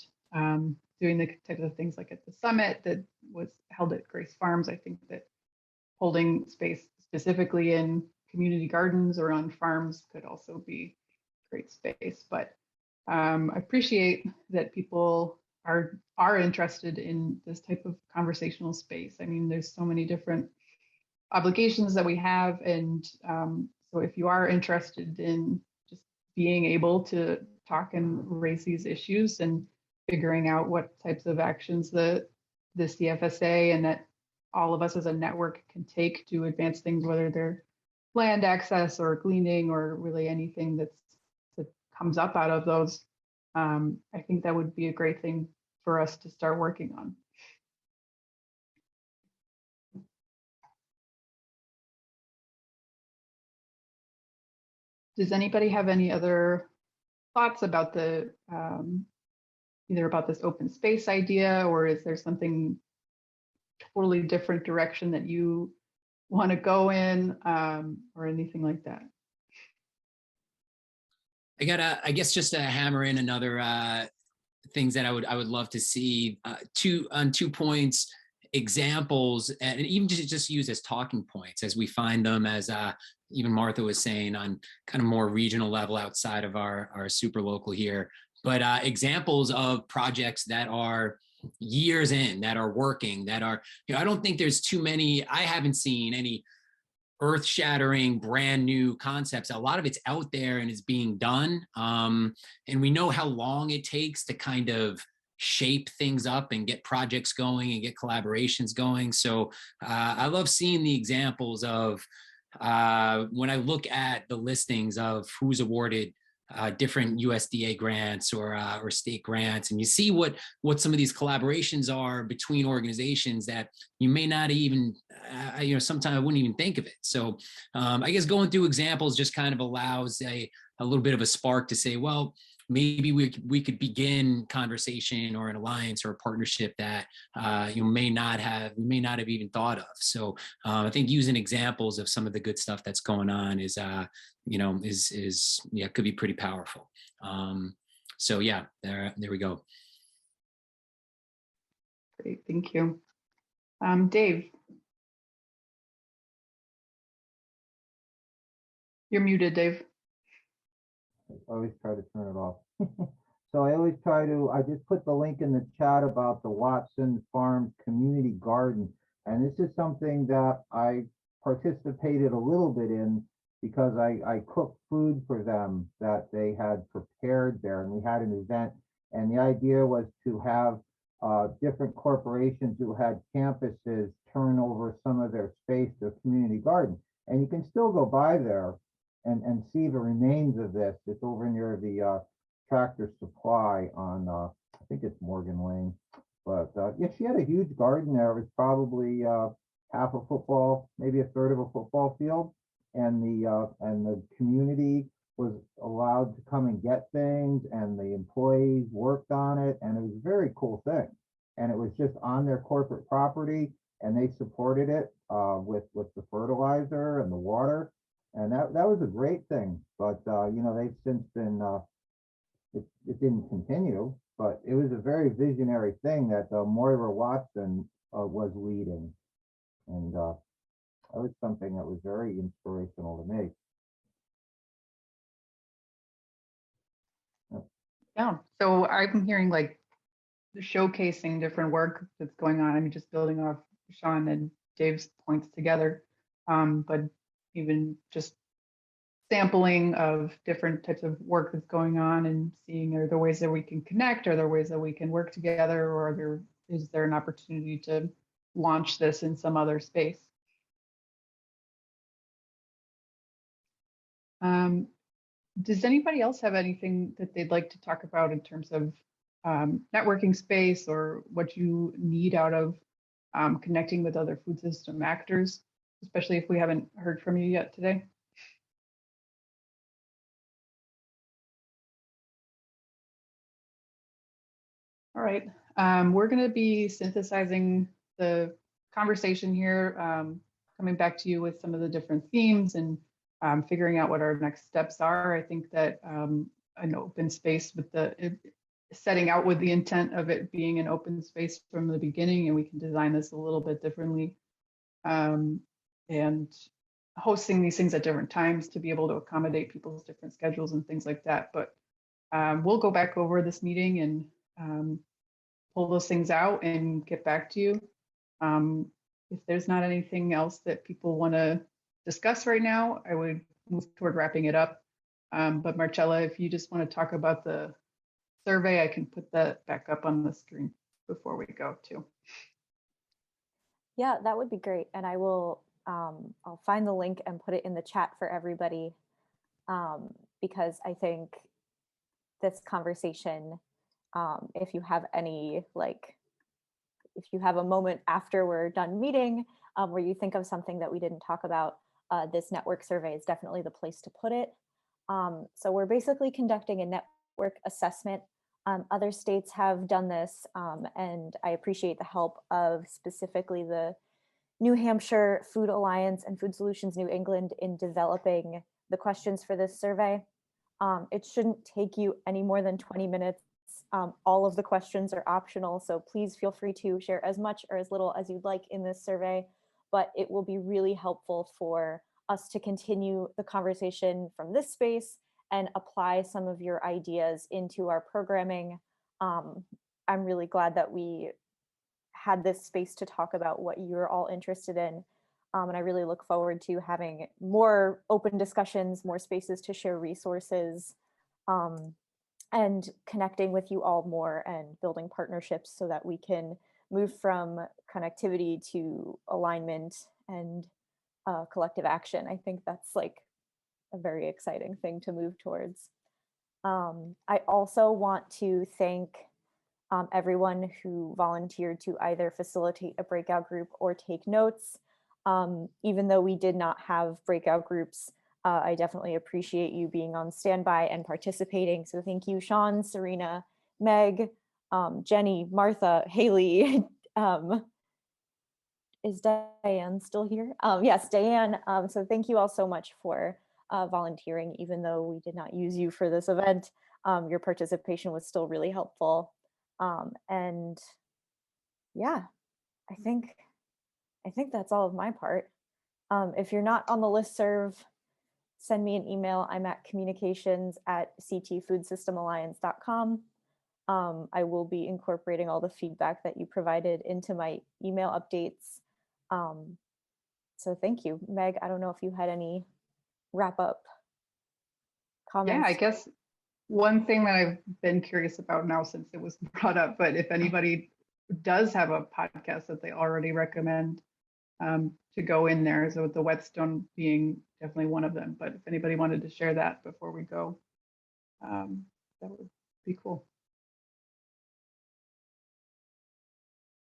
doing the types of things like at the summit that was held at Grace Farms. I think that holding space specifically in community gardens or on farms could also be great space. But I appreciate that people are interested in this type of conversational space. I mean, there's so many different obligations that we have, and so if you are interested in just being able to talk and raise these issues and figuring out what types of actions the CFSA and that all of us as a network can take to advance things, whether they're land access or gleaning or really anything that comes up out of those, I think that would be a great thing for us to start working on. Does anybody have any other thoughts about the either about this open space idea, or is there something totally different direction that you want to go in, or anything like that? I guess just to hammer in another things that I would love to see, on 2 points, examples, and even just use as talking points as we find them, as even Martha was saying, on kind of more regional level outside of our super local here, but examples of projects that are years in, that are working, that are, I don't think there's too many, I haven't seen any earth-shattering brand new concepts. A lot of it's out there and is being done, and we know how long it takes to kind of shape things up and get projects going and get collaborations going. So I love seeing the examples of when I look at the listings of who's awarded different USDA grants or state grants, and you see what some of these collaborations are between organizations that you may not even, sometimes I wouldn't even think of it. So I guess going through examples just kind of allows a little bit of a spark to say, well, maybe we could begin conversation or an alliance or a partnership that you may not have even thought of. So I think using examples of some of the good stuff that's going on is could be pretty powerful. So yeah, there we go. Great, thank you. Dave. You're muted, Dave. I always try to turn it off. So I just put the link in the chat about the Watson Farms Community Garden. And this is something that I participated a little bit in because I cooked food for them that they had prepared there. And we had an event. And the idea was to have different corporations who had campuses turn over some of their space to a community garden. And you can still go by there and see the remains of this. It's over near the Tractor Supply on, I think it's Morgan Lane. But yeah, she had a huge garden there. It was probably half a football, maybe a third of a football field. And the community was allowed to come and get things, and the employees worked on it. And it was a very cool thing. And it was just on their corporate property, and they supported it with the fertilizer and the water. And that was a great thing, but they've since been it didn't continue, but it was a very visionary thing that Moira Watson was leading, and that was something that was very inspirational to me. Yeah, so I'm hearing like showcasing different work that's going on. I mean, just building off Sean and Dave's points together, but even just sampling of different types of work that's going on and seeing, are there ways that we can connect? Are there ways that we can work together? Or is there an opportunity to launch this in some other space? Does anybody else have anything that they'd like to talk about in terms of networking space, or what you need out of connecting with other food system actors, especially if we haven't heard from you yet today? All right, we're going to be synthesizing the conversation here, coming back to you with some of the different themes and figuring out what our next steps are. I think that an open space with setting out with the intent of it being an open space from the beginning, and we can design this a little bit differently, and hosting these things at different times to be able to accommodate people's different schedules and things like that. But we'll go back over this meeting and pull those things out and get back to you. If there's not anything else that people want to discuss right now, I would move toward wrapping it up. But Marcella, if you just want to talk about the survey, I can put that back up on the screen before we go too. Yeah, that would be great. And I will, I'll find the link and put it in the chat for everybody, because I think this conversation, if you have any, like, if you have a moment after we're done meeting where you think of something that we didn't talk about, this network survey is definitely the place to put it. So we're basically conducting a network assessment. Other states have done this, and I appreciate the help of specifically the New Hampshire Food Alliance and Food Solutions New England in developing the questions for this survey. It shouldn't take you any more than 20 minutes. All of the questions are optional, so please feel free to share as much or as little as you'd like in this survey, but it will be really helpful for us to continue the conversation from this space and apply some of your ideas into our programming. I'm really glad that we had this space to talk about what you're all interested in. And I really look forward to having more open discussions, more spaces to share resources, and connecting with you all more and building partnerships so that we can move from connectivity to alignment and collective action. I think that's like a very exciting thing to move towards. I also want to thank everyone who volunteered to either facilitate a breakout group or take notes. Even though we did not have breakout groups, I definitely appreciate you being on standby and participating. So thank you, Sean, Serena, Meg, Jenny, Martha, Haley. Is Diane still here? Yes, Diane. So thank you all so much for volunteering, even though we did not use you for this event. Your participation was still really helpful. And yeah, I think that's all of my part. If you're not on the listserv, send me an email. I'm at communications@ctfoodsystemalliance.com. I will be incorporating all the feedback that you provided into my email updates. So thank you. Meg, I don't know if you had any wrap up comments. Yeah, I guess one thing that I've been curious about now since it was brought up, but if anybody does have a podcast that they already recommend to go in there, so the Whetstone being definitely one of them, but if anybody wanted to share that before we go, that would be cool.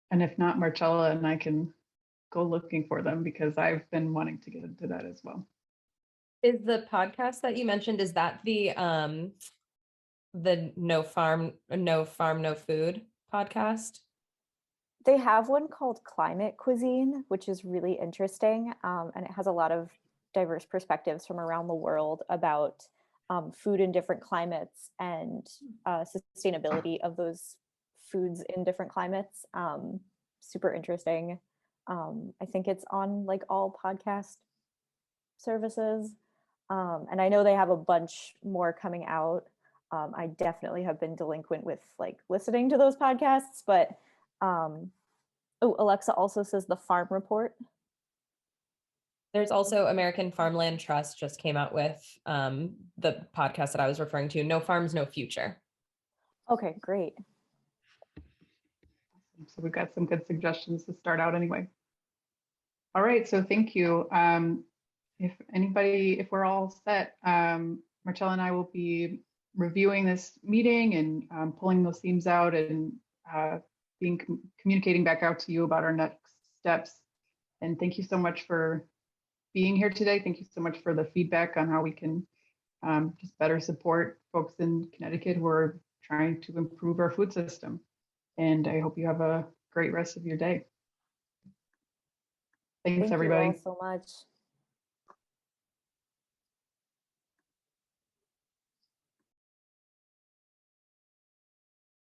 And if not, Marcella and I can go looking for them because I've been wanting to get into that as well. Is the podcast that you mentioned, is that the No Farm, No Food podcast? They have one called Climate Cuisine, which is really interesting. And it has a lot of diverse perspectives from around the world about food in different climates and sustainability of those foods in different climates. Super interesting. I think it's on like all podcast services. And I know they have a bunch more coming out. I definitely have been delinquent with like listening to those podcasts, but oh, Alexa also says the Farm Report. There's also American Farmland Trust just came out with the podcast that I was referring to, No Farms, No Future. Okay, great. So we've got some good suggestions to start out anyway. All right, so thank you. If we're all set, Marcella and I will be reviewing this meeting and pulling those themes out and communicating back out to you about our next steps. And thank you so much for being here today. Thank you so much for the feedback on how we can just better support folks in Connecticut who are trying to improve our food system. And I hope you have a great rest of your day. Thanks, everybody. Thank you all so much.